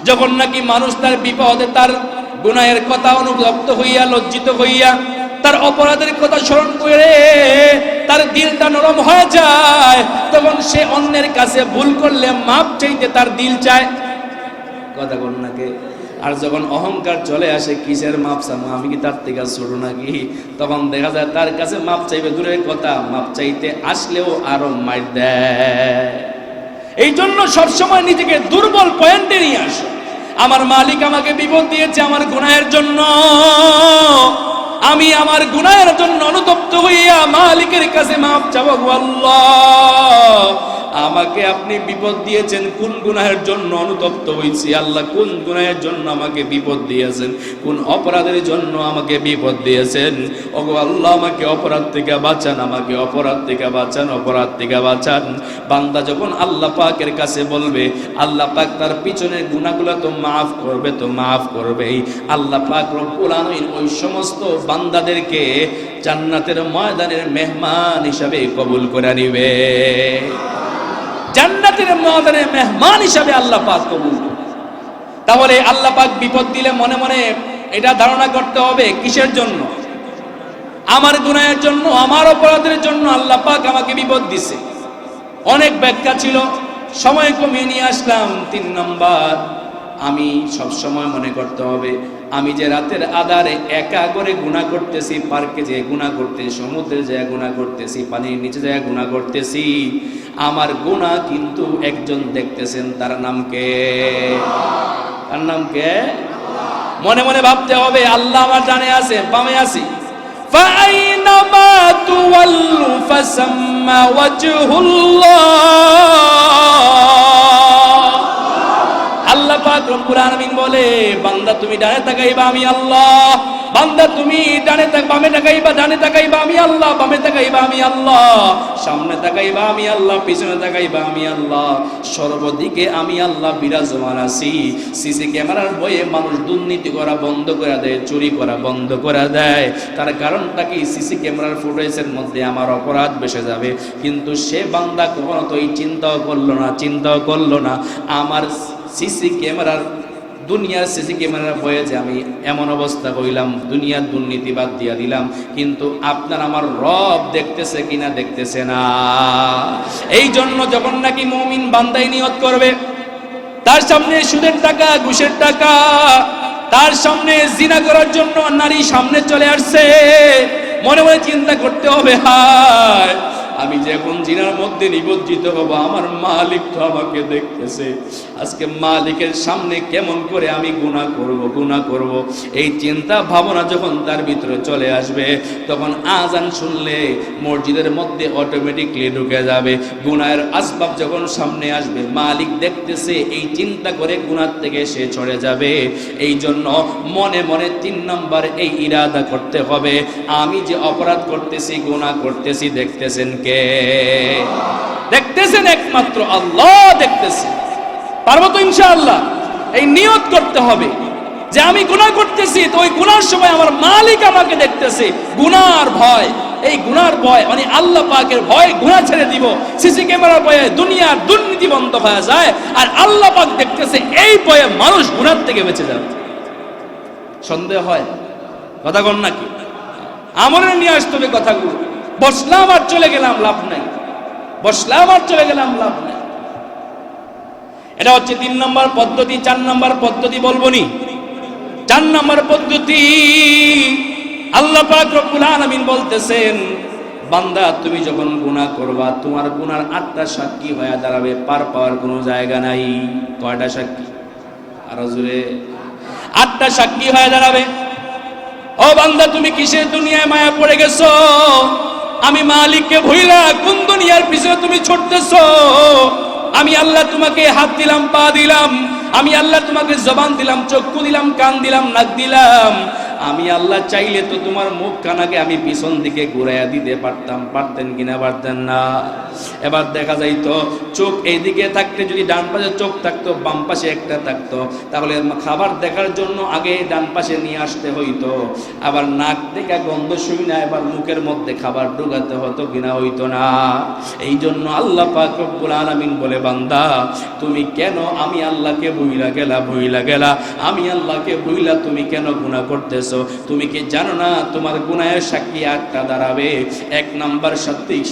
যখন নাকি মানুষ তার বিপদে তার গুনাহের কথা অনুতপ্ত হইয়া লজ্জিত হইয়া তার অপরাধের কথা স্মরণ করে তার দিলটা নরম হয়ে যায়, তখন সে অন্যের কাছে ভুল করলে মাপ চাইতে তার দিল চায়। কথা বল নাকি? আর যখন অহংকার চলে আসে, কিসের মাপ চাবো, আমি কি তার থেকে ছোট নাকি, তখন দেখা যায় তার কাছে মাপ চাইবে দূরের কথা, মাপ চাইতে আসলেও আরো মার দেয়। এই জন্য সবসময় নিজেকে দুর্বল পয়েন্টে নিয়ে আসো। আমার মালিক আমাকে বিপদ দিয়েছে আমার গুনাহের জন্য, আমি আমার গুনাহের জন্য অনুতপ্ত হইয়া মালিকের কাছে মাপ চাবো। আল্লাহ, আমাকে আপনি বিপদ দিয়েছেন, কোন গুনাহের জন্য অনুতপ্ত হইছি আল্লাহ, কোন গুনাহের জন্য আমাকে বিপদ দিয়েছেন, কোন অপরাধের জন্য আমাকে বিপদ দিয়েছেন। ওগো আল্লাহ, আমাকে অপরাধ থেকে বাঁচান, আমাকে অপরাধ থেকে বাঁচান, অপরাধ থেকে বাঁচান। বান্দা যখন আল্লাহ পাকের কাছে বলবে, আল্লাহ পাক তার পিছনের গুনাহগুলো তো মাফ করবে, তো মাফ করবেই। আল্লাহ পাক রব্বুল আলামিন ওই সমস্ত বান্দাদেরকে জান্নাতের ময়দানের মেহমান হিসাবে কবুল করে নিবে। জান্নাতের ময়দানের মেহমান হিসাবে আল্লাহ পাক কবুল। তাহলে আল্লাহ পাক বিপদ দিলে মনে মনে এটা ধারণা করতে হবে কিসের জন্য? আমার গুনাহের জন্য, আমার অপরাধের জন্য আল্লাহ পাক আমাকে বিপদ দিছে। অনেক ব্যাখ্যা ছিল, সময় কমিয়ে নিয়ে আসলাম। 3 নাম্বার, আমি সব সময় মনে করতে হবে আমি যে রাতের আধারে একা করে গুনাহ করতেছি, পার্কে যেয়ে গুনাহ করতেছি, সমুদ্রে যেয়ে গুনাহ করতেছি, পানির নিচে যেয়ে গুনাহ করতেছি, আমার গুনাহ কিন্তু একজন দেখতেছেন, তার নাম কে? তার নাম কে? মনে মনে ভাবতে হবে আল্লাহ আমার ডানে আছে, বামে আছে। ফাআইনামা তুওয়াল্লু ফাসাম্মা ওয়াজহুল্লাহ। আল্লাহ পাক রব্বুল আলামিন বলে, বান্দা তুমি ডানে তাকাইবা আমি আল্লাহ, বান্দা তুমি ডানে বামে তাকাইবা, ডানে তাকাইবা আমি আল্লাহ, বামে তাকাইবা আমি আল্লাহ, সামনে তাকাইবা আমি আল্লাহ, পিছনে তাকাইবা আমি আল্লাহ, সর্বদিকে আমি আল্লাহ বিরাজমান আছি। সিসি ক্যামেরার ভয়ে মানুষ দুর্নীতি করা বন্ধ করে দেয়, চুরি করা বন্ধ করে দেয়। তার কারণটা কি? সিসি ক্যামেরার ফুটেজের মধ্যে আমার অপরাধ বেসে যাবে। কিন্তু সে বান্দা কখনো তো এই চিন্তাও করলো না আমার সিসি ক্যামেরার, দুনিয়ার সিসি ক্যামেরার ভয়ে যে আমি এমন অবস্থা হইলাম, দুনিয়ার দুর্নীতি বাদ দিয়া দিলাম, কিন্তু আপনার আমার রব দেখতেছে কিনা? দেখতেছে না। এই জন্য যখন নাকি মুমিন বান্দাই নিয়ত করবে, তার সামনে সুদের টাকা, ঘুষের টাকা, তার সামনে জিনা করার জন্য নারী সামনে চলে আসছে, মনে মনে চিন্তা করতে হবে, হায় আমি যখন জিনার মধ্যে নিবজ্জিত হব, আমার মালিক তো আমাকে দেখতেছে, আজকে মালিকের সামনে কেমন করে আমি গুনাহ করব। এই চিন্তা ভাবনা যখন তার ভিতরে চলে আসবে, তখন আজান শুনলে মসজিদের মধ্যে অটোমেটিকলি ঢুকে যাবে। গুনাহের আসবাব যখন সামনে আসবে, মালিক দেখতেছে, এই চিন্তা করে গুনাহ থেকে সে সরে যাবে। এই জন্য মনে মনে 3 নম্বর এই ইরাদা করতে হবে, আমি যে অপরাধ করতেছি, গুনাহ করতেছি, দেখতেছেন কে? দেখতেছেন একমাত্র আল্লাহ দেখতেছেন। পারবো তো ইনশাআল্লাহ? এই নিয়ত করতে হবে যে আমি গুনাহ করতেছি, তো ওই গুনার সময় আমার মালিক আমাকে দেখতেছে। গুনার ভয়, এই গুনার ভয় মানে আল্লাহ পাকের ভয়, গুনাহ ছেড়ে দিব। সিসি ক্যামেরার ভয়ে দুনিয়ার দুর্নীতি বন্ধ হয়ে যায়, আর আল্লাহ পাক দেখতেছে, এই ভয়ে মানুষ গুনাহ থেকে বেঁচে যাবে। সন্দেহ হয়? কথা কন নাকি? আমরে নিয়ে আসতে হবে কথাগুলো। বসলাম আর চলে গেলাম, লাভ নাই। বসলাম আর চলে গেলাম, লাভ নাই। এটা হচ্ছে 3 নম্বর পদ্ধতি। 4 নম্বর পদ্ধতি বলবো নি? 4 নম্বর পদ্ধতি, আল্লাহ পাক রব্বুল আলামিন বলতেছেন, বান্দা তুমি যখন গুনাহ করবা, তোমার গুনার 8টা সাক্ষী হয়ে দাঁড়াবে, পার পাওয়ার কোনো জায়গা নাই। কয়টা সাক্ষী? আরো জোরে। 8টা সাক্ষী হয়ে দাঁড়াবে। ও বান্দা, তুমি কিসের দুনিয়ায় মায়া পড়ে গেছো? আমি মালিককে ভুইলা কোন দুনিয়ার পিছনে তুমি ছুটতেছো? আমি আল্লাহ তোমাকে হাত দিলাম, পা দিলাম, আমি আল্লাহ তোমাকে জবান দিলাম, চক্ষু দিলাম, কান দিলাম, নাক দিলাম, আমি আল্লাহ চাইলে তো তোমার মুখ কানাকে আমি পিছন দিকে ঘুরাইয়া দিতে পারতাম, পারতেন কিনা? পারতেন না। এবার দেখা যাইতো চোখ এইদিকে থাকতে যদি ডান পাশে চোখ থাকতো, বাম পাশে একটা থাকতো, তাহলে খাবার দেখার জন্য আগে ডান পাশে নিয়ে আসতে হইতো। আবার নাক থেকে গন্ধ শুই না, এবার মুখের মধ্যে খাবার ঢোকাতে হতো কিনা? হইতো না। এই জন্য আল্লাহ পাক রব্বুল আলামিন বলে, বান্দা তুমি কেন আমি আল্লাহকে ভুইলা গেলা, আমি আল্লাহকে ভুইলা তুমি কেন গুনাহ করতেছো? তুমি কি জানো না তোমার গুনাহের সাক্ষী আটটা দাঁড়াবে? এক নাম্বার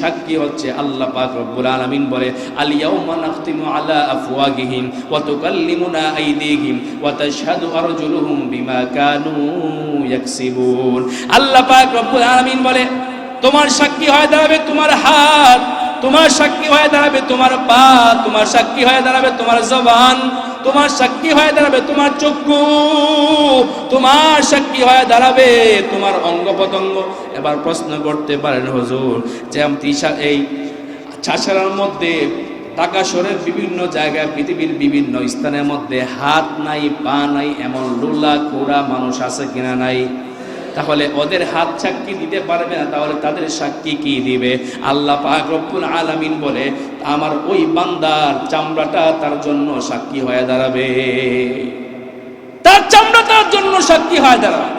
সাক্ষী হচ্ছে আল্লাহ পাক রব্বুল আলামিন বলে, আল ইয়াউমা নাখতিমু আলা আফওয়াহিহিম ওয়া তুকাল্লিমুনা আইদিহিম ওয়া তাশহাদু আরজুলুহুম বিমা কানু ইয়াকসিবুন। আল্লাহ পাক রব্বুল আলামিন বলে, তোমার সাক্ষী হয়ে দাঁড়াবে তোমার হাত, তোমার সাক্ষী হয়ে দাঁড়াবে তোমার পা, তোমার সাক্ষী হয়ে দাঁড়াবে তোমার জবান, তোমার সাক্ষী হয়ে দাঁড়াবে তোমার চক্ষু, তোমার সাক্ষী হয়ে দাঁড়াবে তোমার অঙ্গ প্রত্যঙ্গ। এবার প্রশ্ন করতে পারেন, হুজুর যে এই ছাছাড়ার মধ্যে ঢাকা শহরের বিভিন্ন জায়গায় পৃথিবীর বিভিন্ন স্থানের মধ্যে হাত নাই পা নাই এমন লুলা কোড়া মানুষ আছে কিনা? নাই। তাহলে ওদের হাত সাক্ষী দিতে পারবে না, তাহলে তাদের সাক্ষী কি দিবে? আল্লাহ পাক রব্বুল আলামিন বলে, আমার ওই বান্দার চামড়াটা তার জন্য সাক্ষী হয়ে দাঁড়াবে, তার চামড়া তার জন্য সাক্ষী হয়ে দাঁড়াবে,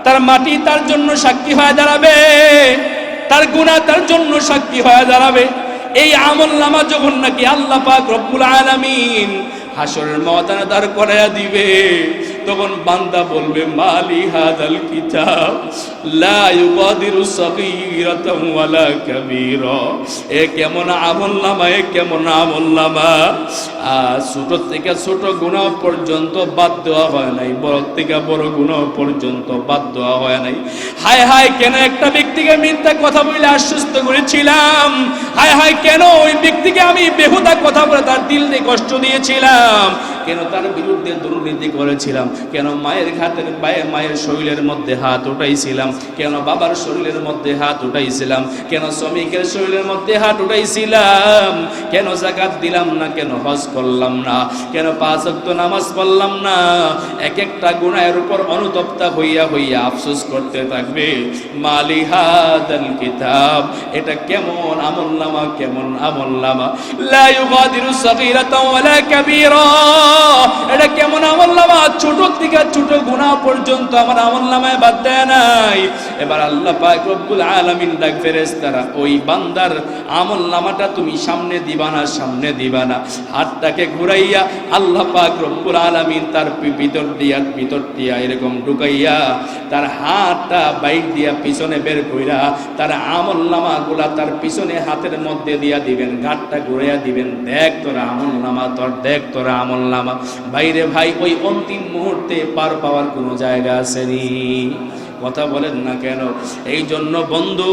তার মাটি তার জন্য সাক্ষী হয়ে দাঁড়াবে, তার গুনাহ তার জন্য সাক্ষী হয়ে দাঁড়াবে। এই আমলনামা যখন নাকি আল্লাহ পাক রব্বুল আলামিন হাসরের ময়দানে দাঁড় করাইয়া দিবে, তখন বান্দা বলবে, মালি হাদাল কিতাব লা ইউগাদিরু সাগীরাতান ওয়ালা কাবীরা। এ কেমন আমলনামা, এ কেমন আমলনামা! ছোট থেকে ছোট গুনাহ পর্যন্ত বাদ দেওয়া হয় নাই, বড় থেকে বড় গুনাহ পর্যন্ত বাদ দেওয়া হয় নাই। হায় হায়, কেন একটা ব্যক্তিকে মিথ্যা কথা বলে আশ্বস্ত করেছিলাম, হায় হায় কেন ওই ব্যক্তিকে আমি বেহুদা কথা বলে তার দিলে কষ্ট দিয়েছিলাম, কেন তার বিরুদ্ধে দুর্নীতি করেছিলাম, কেন মায়ের হাতের মায়ের শরীরের মধ্যে হাত উঠাইছিলাম, কেন বাবার শরীরের মধ্যে হাত উঠাইছিলাম, কেন শ্রমিকের শরীরের মধ্যে হাত উঠাইছিলাম, কেন যাকাত দিলাম না, কেন হজ করলাম না, কেন 5 ওয়াক্ত নামাজ পড়লাম না। এক একটা গুনাহের উপর অনুতপ্তা হইয়া হইয়া আফসোস করতে থাকবে। মালি হাদাল কিতাব, এটা কেমন আমলনামা, কেমন আমলনামা! লা ইউগাদিরু সাগীরাতান ওয়ালা কাবীরা, এটা কেমন আমলনামা! ছোট থেকে ছোট গুনাহ পর্যন্ত আমার আমলনামায় বাদ দেয় নাই। এবার আল্লাহ পাক রব্বুল আলামিন ডাক ফেরেশতারা, ওই বান্দার আমলনামাটা তুমি সামনে দিবা না, সামনে দিবা না। হাতটাকে ঘুরাইয়া আল্লাহ পাক রব্বুল আলামিন তার ভিতর দিয়া এরকম ঢুকাইয়া তার হাতটা বাইর দিয়া পিছনে বের কইরা তার আমলনামাগুলা তার পিছনে হাতের মধ্যে দিয়া দিবেন, ঘাটটা ঘুরাইয়া দিবেন, দেখ তোর আমলনামা, তোর দেখ তোর আমলনামা। বাইরে ভাই, ওই অন্তিম মুহূর্তে পার পাওয়ার কোনো জায়গা আসেনি। কথা বলেন না কেন? এই জন্য বন্ধু,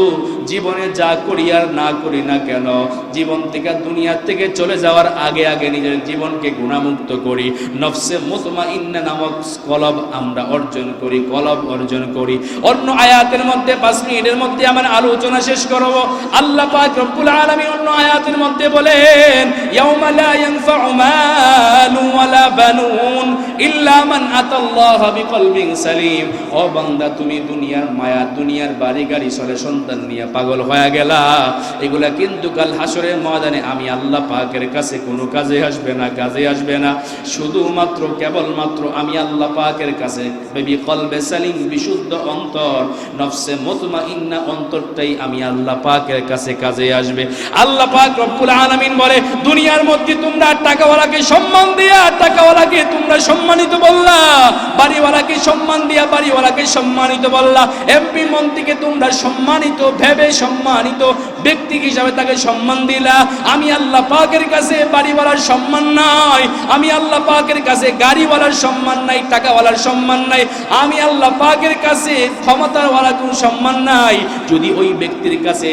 জীবনে যা করি আর না করি না কেন, জীবন থেকে দুনিয়া থেকে চলে যাওয়ার আগে আগে নিজের জীবনকে গুনাহমুক্ত করি। নফসে মুতমাইন্না নামক কলব আমরা অর্জন করি, কলব অর্জন করি। অন্য আয়াতের মধ্যে 5 মিনিটের মধ্যে আমার আলোচনা শেষ করব। আল্লাহ পাক রব্বুল আলামিন অন্য আয়াতের মধ্যে বলেন, ইয়াউমা লা ইয়ানফাউ মালুন ওয়ালা বানুন ইল্লা মান আতাল্লাহা বিকলবিন সালিম। ও বান্দা, তুমি দুনিয়ার মায়া, দুনিয়ার বাড়ি গাড়ি চলে সন্তান নিয়ে পাগল হয়ে গেলা, এগুলা কিন্তু কাল হাসরের ময়দানে আমি আল্লাহ পাকের কাছে কোনো কাজে আসবে না, কাজে আসবে না। শুধুমাত্র কেবলমাত্র আমি আল্লাহ পাকের কাছে বিকলবে সালিম, বিশুদ্ধ অন্তর, নফসে মুতমাইন্না অন্তরটাই আমি আল্লাহ পাকের কাছে কাজে আসবে। আল্লাহ পাক রব্বুল আলামিন বলে, দুনিয়ার মধ্যে তোমরা টাকাওয়ালাকে সম্মান দিয়া টাকাওয়ালাকে তোমরা সম্মানিত বললা, বাড়িওয়ালাকে সম্মান দিয়া বাড়িওয়ালাকে সম্মানিত বললা, এমপি মন্ত্রীকে তোমরা সম্মানিত ভেবে সম্মানিত ব্যক্তি হিসাবে তাকে সম্মান দিলা। আমি আল্লাহ পাকের কাছে বাড়িওয়ালার সম্মান নাই, আমি আল্লাহ পাকের কাছে গাড়িওয়ালার সম্মান নাই, টাকাওয়ালার সম্মান নাই, আমি আল্লাহ পাকের কাছে ক্ষমতাওয়ালা কোনো সম্মান নাই। যদি ওই ব্যক্তির কাছে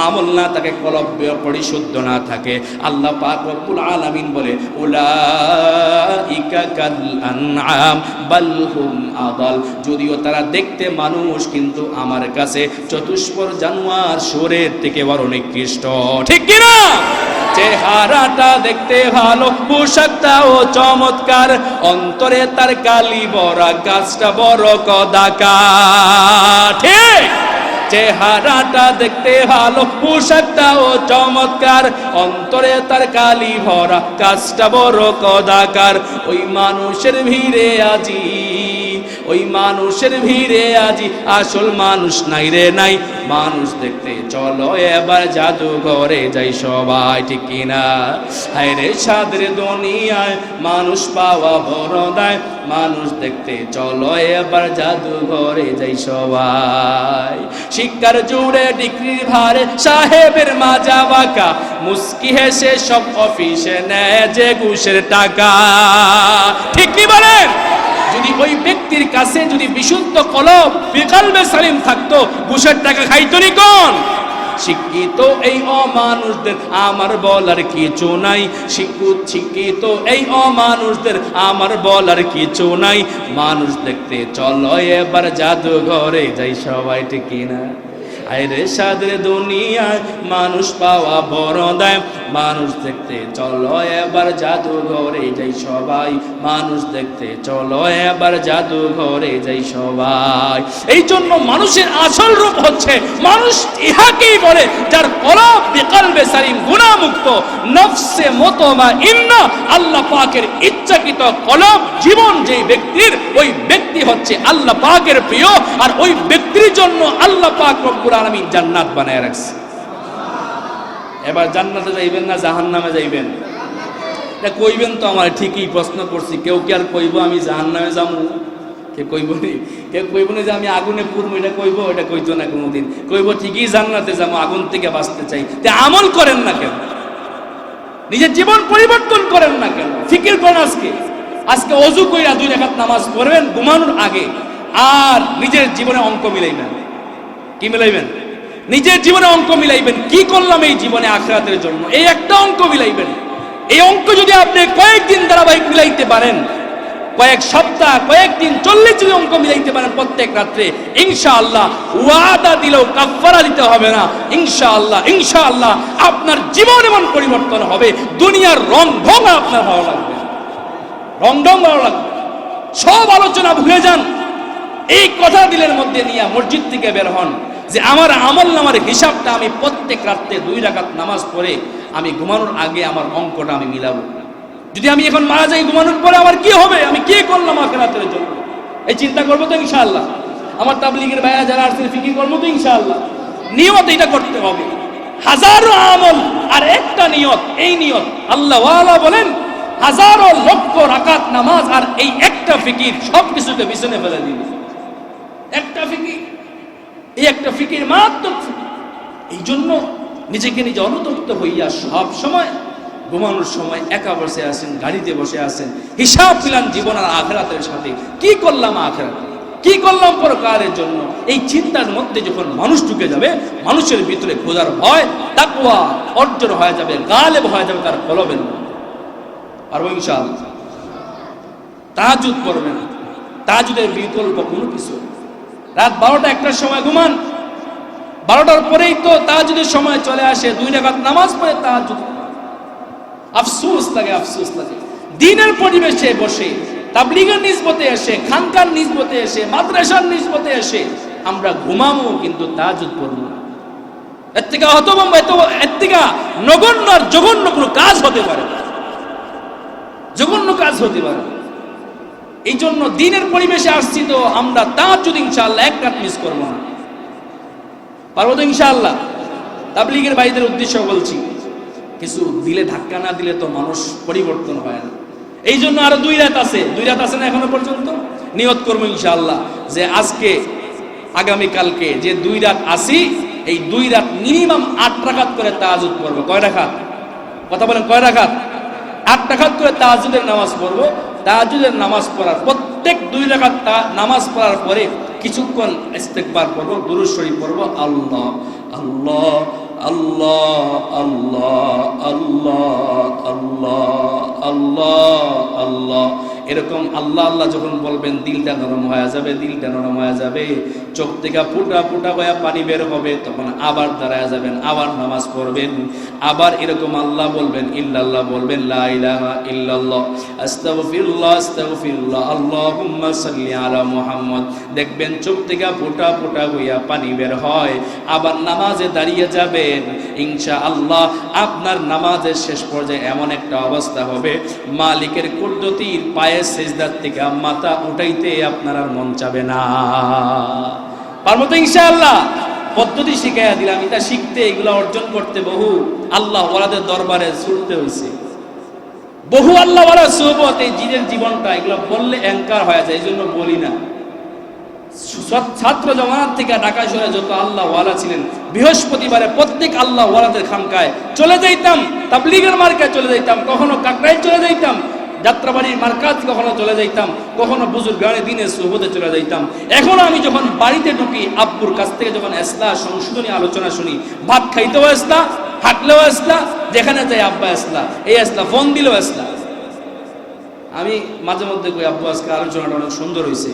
আমল না থাকে, কলব পরিশুদ্ধ না থাকে, আল্লাহ পাক রব্বুল আলামিন বলে, উলাইকা কাল আনআম বাল হুম আদাল। যদিও তারা দেখতে মানুষ কিন্তু আমার কাছে চতুষ্পদ জানোয়ার শুয়োরের থেকে বড় নিকৃষ্ট, ঠিক কি না? চেহারাটা দেখতে ভালো, পোশাকটাও চমৎকার, অন্তরে তার কালি ভরা, কাজটা বড় কদাকার, ঠিক? চেহারাটা দেখতে ভালো, পোশাকটাও চমৎকার, অন্তরে তার কালি ভরা, কাজটা বড় কদাকার। ওই মানুষের ভিড়ে আজি, ওই মানুষের ভিড়ে আজি আসল মানুষ নাই রে নাই। মানুষ দেখতে চলো এবার জাদুঘরে যাই সবাই, ঠিক কিনা? হায় রে সাদের দুনিয়ায় মানুষ পাওয়া বড় দায়, মানুষ দেখতে চলো এবার জাদুঘরে যাই সবাই। শিক্ষার জুড়ে ডিগ্রির ভারে সাহেবের মাজা বাঁকা, মুস্কি হেসে সব অফিসে নেয় যে ঘুষের টাকা, ঠিক কি বলেন? যদি ওই ব্যক্তির কাছে যদি বিশুদ্ধ কলব বিকলবে সালিম থাকতো, ঘুষের টাকা খাইতো নি কোন? শিক্ষিত এই অমানুষদের আমার বলার কিছু নাই, শিক্ষিত এই অমানুষদের আমার বলার কিছু নাই। মানুষ দেখতে চলো এবার জাদুঘরে যাই সবাই, ঠিক কিনা? আরে সাদের দুনিয়ায় মানুষ পাওয়া বড় দায়, মানুষ দেখতে চলো এবার জাদুঘরে যাই সবাই, মানুষ দেখতে চলো এবার জাদুঘরে যাই সবাই। এই জন্য মানুষের আসল রূপ হচ্ছে, মানুষ ইহাকেই বলে যার কলব বিকলবে সালিম, গুনাহমুক্ত, নফসে মুতমাইন্না, আল্লাহ পাকের ইচ্ছাকৃত কলব জীবন যেই ব্যক্তির, ওই ব্যক্তি হচ্ছে আল্লাহ পাকের প্রিয়, আর ওই ব্যক্তির জন্য আল্লাহ পাক রব্বুল আলামিন জান্নাত বানায় রাখছে। এবার জান্নাতে যাইবেন না জাহান্নামে যাইবেন? এটা কইবেন তো? আমার ঠিকই প্রশ্ন করছি, কেউ কি আর কইব আমি জাহান্নামে যাবো? কে কইব নি? কেউ কইব না যে আমি আগুনে পুরবো, এটা কইব? এটা কইতো না কোনোদিন। কইব ঠিকই জান্নাতে যাবো, আগুন থেকে বাঁচতে চাই। তে আমল করেন না কেন? নিজের জীবন পরিবর্তন করেন না কেন? ফিকির করেন। আজকে অজু কইরা 2 রাকাত নামাজ পড়বেন ঘুমানোর আগে, আর নিজের জীবনে অঙ্ক মিলাইবেন। কি মিলাইবেন? নিজের জীবনে অঙ্ক মিলাইবেন, কি করলাম এই জীবনে আখিরাতের জন্য, এই একটা অঙ্ক মিলাইবেন। এই অঙ্ক যদি আপনি কয়েকদিন ধারাবাহিক মিলাইতে পারেন, কয়েক সপ্তাহ, কয়েকদিন, 40 যদি অঙ্ক মিলাইতে পারেন প্রত্যেক রাত্রে, ইনশাআল্লাহ ওয়াদা দিলেও কাফারা দিতে হবে না। ইনশাআল্লাহ, ইনশাআল্লাহ আপনার জীবন এমন পরিবর্তন হবে, দুনিয়ার রং ঢং আপনার ভালো লাগবে, রং ঢং ভালো লাগবে। সব আলোচনা ভুলে যান, এই কথা দিলের মধ্যে নিয়ে মসজিদ থেকে বের হন যে আমার আমল নামার হিসাবটা আমি প্রত্যেক রাত্রে 2 রাকাত নামাজ পড়ে আমি ঘুমানোর আগে আমার অঙ্কটা আমি মিলাবো। যদি আমি এখন মারা যাই ঘুমানোর পরে আমার কি হবে, আমি কি করলাম আখিরাতের জন্য, এই চিন্তা করবো তো ইনশাআল্লাহ। আমার তাবলীগের ভাইয়া যারা আসছেন ফিকির করবো তো ইনশাআল্লাহ। নিয়ত এটা করতে হবে, হাজারো আমল আর একটা নিয়ত। এই নিয়ত আল্লাহ ওয়ালা বলেন হাজারো লক্ষ রাকাত নামাজ আর এই একটা ফিকির সব কিছুকে পিছনে ফেলে দিবে। একটা ফিকির, এই একটা ফিকির মাত্র। এই জন্য নিজেকে নিজে অনুতপ্ত হইয়া সব সময় ঘুমানোর সময় একা বসে আছেন, গাড়িতে বসে আছেন, হিসাব মিলান জীবন আর আখিরাতের সাথে। কি করলাম আখিরাতে, কি করলাম পরকালের জন্য। এই চিন্তার মধ্যে যখন মানুষ ঢুকে যাবে, মানুষের ভিতরে খোদার ভয়, তাকওয়া অর্জন হয়ে যাবে, গালেব হয়ে যাবে তার কলবের মধ্যে। আর ইনশাআল্লাহ তাহাজ্জুদ পড়বেন, তাহাজ্জুদের বিকল্প কোনো কিছু। রাত 12টা 1টার সময় ঘুমান, 12টার পরেই তো তাহাজ্জুদের সময় চলে আসে, 2 রাকাত নামাজ পড়ে তাহাজ্জুদ। আফসোস লাগে, আফসোস লাগে। দিনের পরিবেশে বসে, তাবলীগের নিসবতে এসে, খানকার নিসবতে এসে, মাদ্রাসার নিসবতে এসে আমরা ঘুমামো, কিন্তু তাহাজ্জুদ পড়বো না। এর থেকে হতভম্ব, এর থেকে নগণ্য আর জঘন্য কোনো কাজ হতে পারে, জঘন্য কাজ হতে পারে। এই জন্য দিনের পরিবেশে আসছি তো আমরা তাহাজ্জুদ ইনশাআল্লাহ 1 রাত মিস করবো না। পারবো তো ইনশাআল্লাহ? তাবলীগের ভাইদের উদ্দেশ্য বলছি, কিছু দিলে ধাক্কা না দিলে তো মানুষ পরিবর্তন হয় না। এই জন্য আরো 2 রাত আছে, 2 রাত আছে না এখনো পর্যন্ত। নিয়ত করবো ইনশাআল্লাহ যে আজকে আগামীকালকে যে 2 রাত আসি, এই 2 রাত মিনিমাম 8 রাকাত করে তাহাজ্জুদ পড়বো। কয় রাকাত? কথা বলেন, কয় রাকাত? 8 রাকাত করে তাহাজ্জুদের নামাজ পড়বো। তাহাজ্জুদের নামাজ পড়ার প্রত্যেক 2 রাকাত নামাজ পড়ার পরে কিছুক্ষণ ইস্তেগফার পড়বো, দুরূদ শরীফ পড়বো। আল্লাহ আল্লাহ আল্লাহ আল্লাহ আল্লাহ আল্লাহ আল্লাহ আল্লাহ, এরকম আল্লাহ আল্লাহ যখন বলবেন দিলটা নরম হয়ে যাবে, দিলটা নরম হয়ে যাবে, চোখ থেকে ফুটা ফুটা হয়ে পানি বের হবে, তখন আবার দাঁড়ায় যাবেন, আবার নামাজ পড়বেন, আবার এরকম আল্লাহ বলবেন, ইল্লাল্লাহ বলবেন, লা ইলাহা ইল্লাল্লাহ, আস্তাগফিরুল্লাহ আস্তাগফিরুল্লাহ, আল্লাহুম্মা সাল্লি আলা মুহাম্মদ। দেখবেন চোখ থেকে ফুটা ফুটা হইয়া পানি বের হয়, আবার নামাজে দাঁড়িয়ে যাবেন, ইনশাআল্লাহ আপনার নামাজের শেষ পর্যায়ে এমন একটা অবস্থা হবে, মালিকের কুদরতির পায়ে সিজদার থেকে মাথা উঠাইতে আপনার আর মন চাবে না। পারবো তো ইনশাআল্লাহ? পদ্ধতি শিখাইয়া দিলাম, এটা শিখতে, এগুলা অর্জন করতে বহু আল্লাহ ওয়ালাদের দরবারে ছুটতে হয়েছে, বহু আল্লাহ ওয়ালা সোহবত। এই জিনের জীবনটা এগুলো বললে অ্যাঙ্কার হয়ে যায়, এই জন্য বলি না। ছাত্র জমানার থেকে ঢাকা শহরে যত আল্লাহ ওয়ালা ছিলেন, বৃহস্পতিবারে প্রত্যেক আল্লাহ ওয়ালাদের খানকায় চলে যাইতাম, তাবলীগের মার্কায় চলে যাইতাম, কখনো কাকরাইল চলে যাইতাম, যাত্রাবাড়ির মার্কাজ কখনো চলে যাইতাম, কখনো বুজুর্গানে দিনে সুহবতে চলে যাইতাম। এখন আমি যখন বাড়িতে ঢুকি, আব্বুর কাছ থেকে যখন ইসলাহ সংশোধনী আলোচনা শুনি, ভাত খাইতেও ইসলাহ, হাঁটলেও ইসলাহ, যেখানে যাই আব্বা ইসলাহ, এই ইসলাহ, ফোন দিলেও ইসলাহ। আমি মাঝে মধ্যে কই, আব্বু আজকে আলোচনাটা অনেক সুন্দর হয়েছে,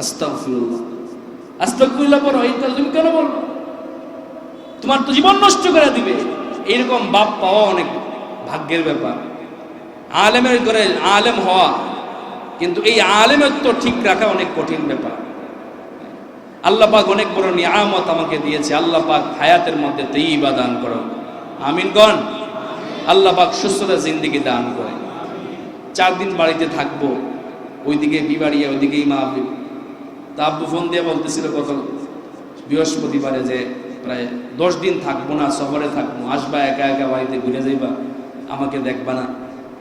আস্তাগফিরুল্লাহ আস্তাগফিরুল্লাহ পড়ো, এই তাহলে তুমি কেন বলবো? তোমার তো জীবন নষ্ট করে দিবে। এইরকম বাপ পাওয়া অনেক ভাগ্যের ব্যাপার। আলেমের ঘরে আলেম হওয়া, কিন্তু এই আলেমের তো ঠিক রাখা অনেক কঠিন ব্যাপার। আল্লাহ পাক অনেক বড় নিয়ামত আমাকে দিয়েছে, আল্লাহ পাক হায়াতের মধ্যে তৈবা দান করো, আমিন গণ। আল্লাহ পাক সুস্থতা জিন্দেগি দান করে। 4 দিন বাড়িতে থাকবো, ওইদিকে বিবাড়িয়া, ওইদিকেই মাহফিল। তা আব্বু ফোন দিয়ে বলতেছিল গত বৃহস্পতিবারে যে প্রায় 10 দিন থাকবো না, শহরে থাকবো, আসবা একা একা বাড়িতে ঘুরে যাইবা, আমাকে দেখবা না।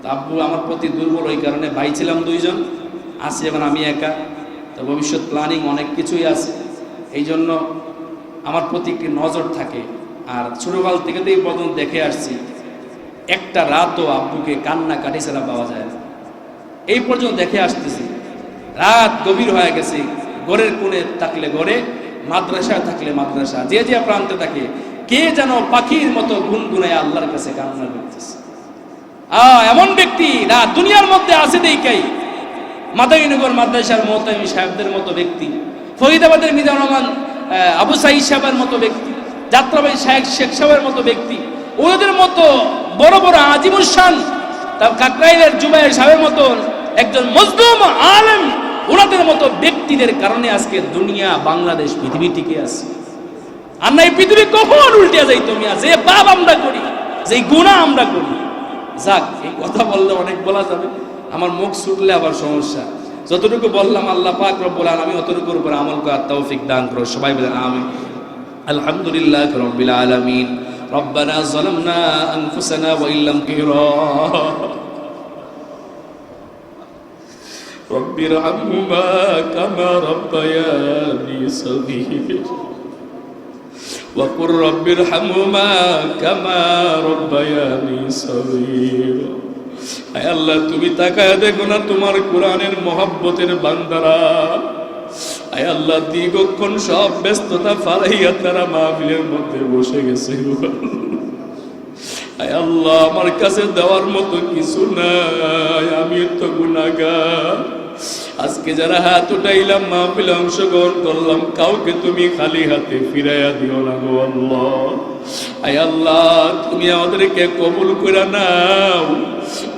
তা আব্বু আমার প্রতি দুর্বল, ওই কারণে ভাই ছিলাম 2 জন, আছি এখন আমি একা। তো ভবিষ্যৎ প্ল্যানিং অনেক কিছুই আছে, এই জন্য আমার প্রতি একটি নজর থাকে। আর ছোটকাল থেকে তো এই পর্যন্ত দেখে আসছি, একটা রাতও আব্বুকে কান্নাকাটি ছাড়া পাওয়া যায় না, এই পর্যন্ত দেখে আসতেছি। রাত গভীর হয়ে গেছে, ঘরের কোণে থাকলে ঘরে, মাদ্রাসায় থাকলে মাদ্রাসা, যে যে প্রান্তে থাকে, কে যেন পাখির মতো গুনগুনায় আল্লাহর কাছে কান্না করতেছে। এমন ব্যক্তি না দুনিয়ার মধ্যে আছে দেখাই, মাদারীনগর মাদ্রাসার মোহতামিম সাহেবদের মতো ব্যক্তি, ফরিদাবাদের মিজানুর রহমান আবু সাঈদ সাহেবের মতো ব্যক্তি, যাত্রাবাড়ি শেখ সাহেবের মতো ব্যক্তি, ওদের মতো বড় বড় আজিমুল শান, তার কাকরাইলের জুবাইর সাহেবের মতো একজন মজলুম আলেম, ওনাদের মতো ব্যক্তিদের কারণে আজকে দুনিয়া, বাংলাদেশ, পৃথিবী টিকে আছে। আর না এই পৃথিবী কখন উল্টে যাই, তুমি যে পাপ আমরা করি, যে গুনাহ আমরা করি। যাক, এই কথা বললে অনেক বলা যাবে, আমার মুখ ছুটলে আবার সমস্যা। যতটুকু বললাম আল্লাহ পাক রব্বুল আলামিন অতটুকুর উপর আমল করার তৌফিক দান করো, সবাই বলেন আমিন। আলহামদুলিল্লাহ রাব্বিল আলামিন। রব্বানা যালামনা আনফুসানা ওয়া ইল্লাম রব্বিরহামহুমা কামা রাব্বায়ানি সগীরা ওয়া কুর রব্বিরহামহুমা কামা রাব্বায়ানি সগীরা। আয় আল্লাহ, তুমি তাকায় দেখো না তোমার কোরআনের মহব্বতের বান্দারা, আয় আল্লাহ দীর্ঘক্ষণ সব ব্যস্ততা ফালাইয়া তারা মাহফিলের মধ্যে বসে গেছে। আয় আল্লাহ, আমার কাছে দেওয়ার মতো কিছু নাই, আমি তো গুনাহগার। আজকে যারা হাত উঠাইলাম, মাহফিলে অংশগ্রহণ করলাম, কাউকে তুমি খালি হাতে ফিরাইয়া দিও না গো আল্লাহ। আয় আল্লাহ, তুমি আমাদেরকে কবুল করে নাও।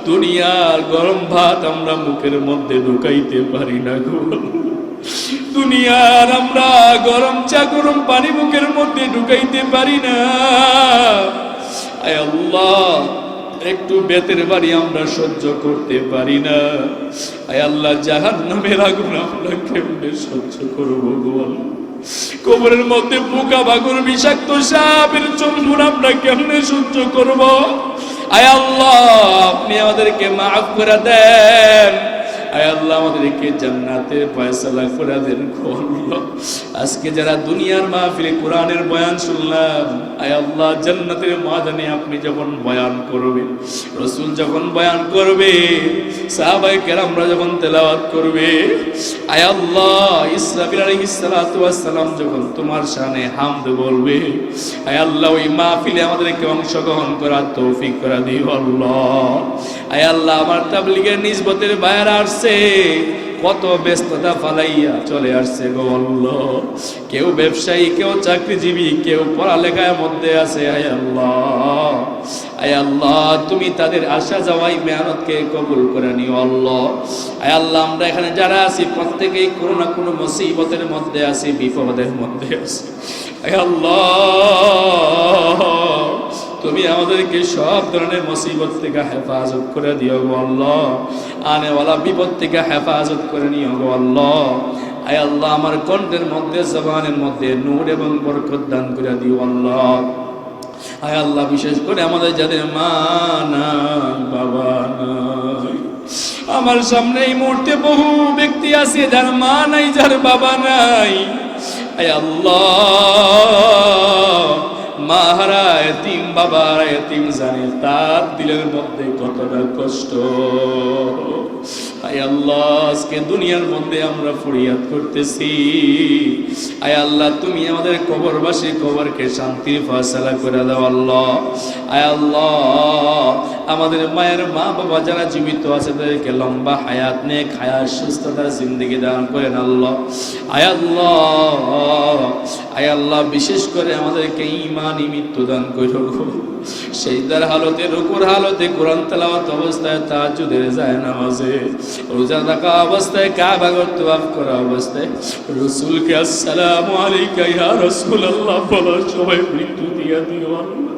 দুনিয়ার গরম ভাত আমরা মুখের মধ্যে ঢুকাইতে পারি না গো। দুনিয়ার আমরা গরম চা, গরম পানি মুখের মধ্যে ঢুকাইতে পারি না। আয় আল্লাহ, একটু বেতের বাড়ি আমরা সহ্য করতে পারি না। আয় আল্লাহ, জাহান্নামের আগুন আমরা কেমনে সহ্য করবো গো? কবরের মধ্যে পোকা বাগুর বিষাক্ত সাপের চুম্বন আমরা কেমনে সহ্য করব? আয় আল্লাহ, আপনি আমাদেরকে মাফ করে দেন। আয় আল্লাহ, আমাদেরকে জান্নাতে ফয়সালা করে দেন। আজকে যারা দুনিয়ার মাহফিলে কোরআনের বয়ান শুনলাম, আয় আল্লাহ, জান্নাতের ময়দানে আপনি যখন বয়ান করবেন, রাসূল যখন বয়ান করবে, সাহাবায়ে কেরামরা যখন তেলাওয়াত করবে, আয় আল্লাহ, ইসরাফিল আলাইহিস সালাতু ওয়াস সালাম যখন তোমার শানে হামদ বলবে, আয় আল্লাহ, ওই মাহফিলে আমাদেরকে অংশগ্রহণ করার তৌফিক করে দিও আল্লাহ। আয় আল্লাহ আমার তাবলীগের নিসবতের বাইরে আসছে, কত ব্যস্ততা ফালাইয়া চলে আসছে গো আল্লাহ। কেউ ব্যবসায়ী, কেউ চাকরিজীবী, কেউ পড়ালেখার মধ্যে আছে। আয় আল্লাহ, আয় আল্লাহ তুমি তাদের আসা যাওয়াই মেহনতকে কবুল করে নিও আল্লাহ। আয় আল্লাহ আমরা এখানে যারা আছি প্রত্যেকেই কোনো না কোনো মুসিবতের মধ্যে আছি, বিপদের মধ্যে আছি। আয় আল্লাহ তুমি আমাদেরকে সব ধরনের মুসিবত থেকে হেফাজত করে দিও গো আল্লাহ। আনেওয়ালা বিপদ থেকে হেফাজত করে নিও গো আল্লাহ। আয় আল্লাহ আমার কণ্ঠের মধ্যে, জবানের মধ্যে নূর এবং বরকত দান করে দিও আল্লাহ। আয় আল্লাহ বিশেষ করে আমাদের যাদের মা নাই, বাবা নাই, আমার সামনে এই মুহূর্তে বহু ব্যক্তি আছে যার মা নাই, যার বাবা নাই। আয় আল্লাহ মা হারা এতিম, বাবা হারা এতিম, জানে তার দিলের মধ্যে কতটা কষ্ট। আয় আল্লাহ আজকে দুনিয়ার মধ্যে আমরা ফরিয়াদ করতেছি, আয় আল্লাহ তুমি আমাদের কবরবাসী কবরকে শান্তির ফয়সালা করে দাও আল্লাহ। আয় আল্লাহ আমাদের মায়ের মা বাবা যারা জীবিত আছে তাদেরকে লম্বা হায়াত, নেক হায়াত, সুস্থতার জিন্দেগি দান করেন আল্লাহ। আয় আল্লাহ, আয় আল্লাহ বিশেষ করে আমাদেরকে ঈমানি মৃত্যু দান করো। সেজদার হালতে, রুকুর হালতে, কোরআন তেলাওয়াত অবস্থায়, তাহাজ্জুদের যায় নামাজে, রোজা রাখা অবস্থায়, কাবা ঘর তওয়াফ করা অবস্থায় রাসূলকে আসসালামু আলাইকা ইয়া রাসূলুল্লাহ বলার সময় মৃত্যু দিয়া দিও আল্লাহ।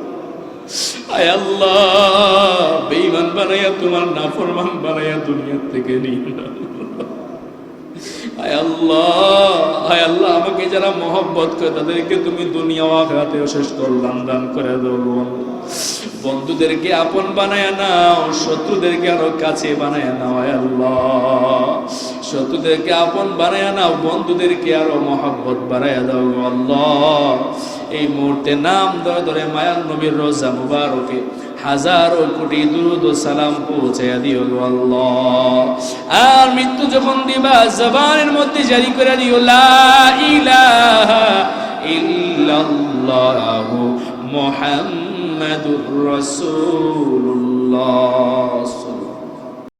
আয় আল্লাহ বেঈমান বানাইয়া, তোমার নাফরমান বানাইয়া দুনিয়া থেকে নিয়ে নাও। আয় আল্লাহ, আয় আল্লাহ আমাকে যারা মহব্বত করে তাদেরকে তুমি দুনিয়া ও আখিরাতে অশেষ কল্যাণ দান করে দাও। বন্ধুদেরকে আপন বানায় নাও, শত্রুদেরকে আরো কাছে বানায় নাও। আয় আল্লাহ শত্রুদেরকে আপন বানায় নাও, বন্ধুদেরকে আরো মহব্বত বাড়ায় দাও আল্লাহ। এই মুহূর্তে নাম ধরে ধরে মায়ার নবীর রোজা মুবারকে হাজারো কোটি দুরুদ ও সালাম পৌঁছাইয়া দিও আল্লাহ। আর মৃত্যু যখন দিবা জবানের মধ্যে জারি করে দিও লা ইলাহা ইল্লাল্লাহু মুহাম্মাদুর রাসূলুল্লাহ।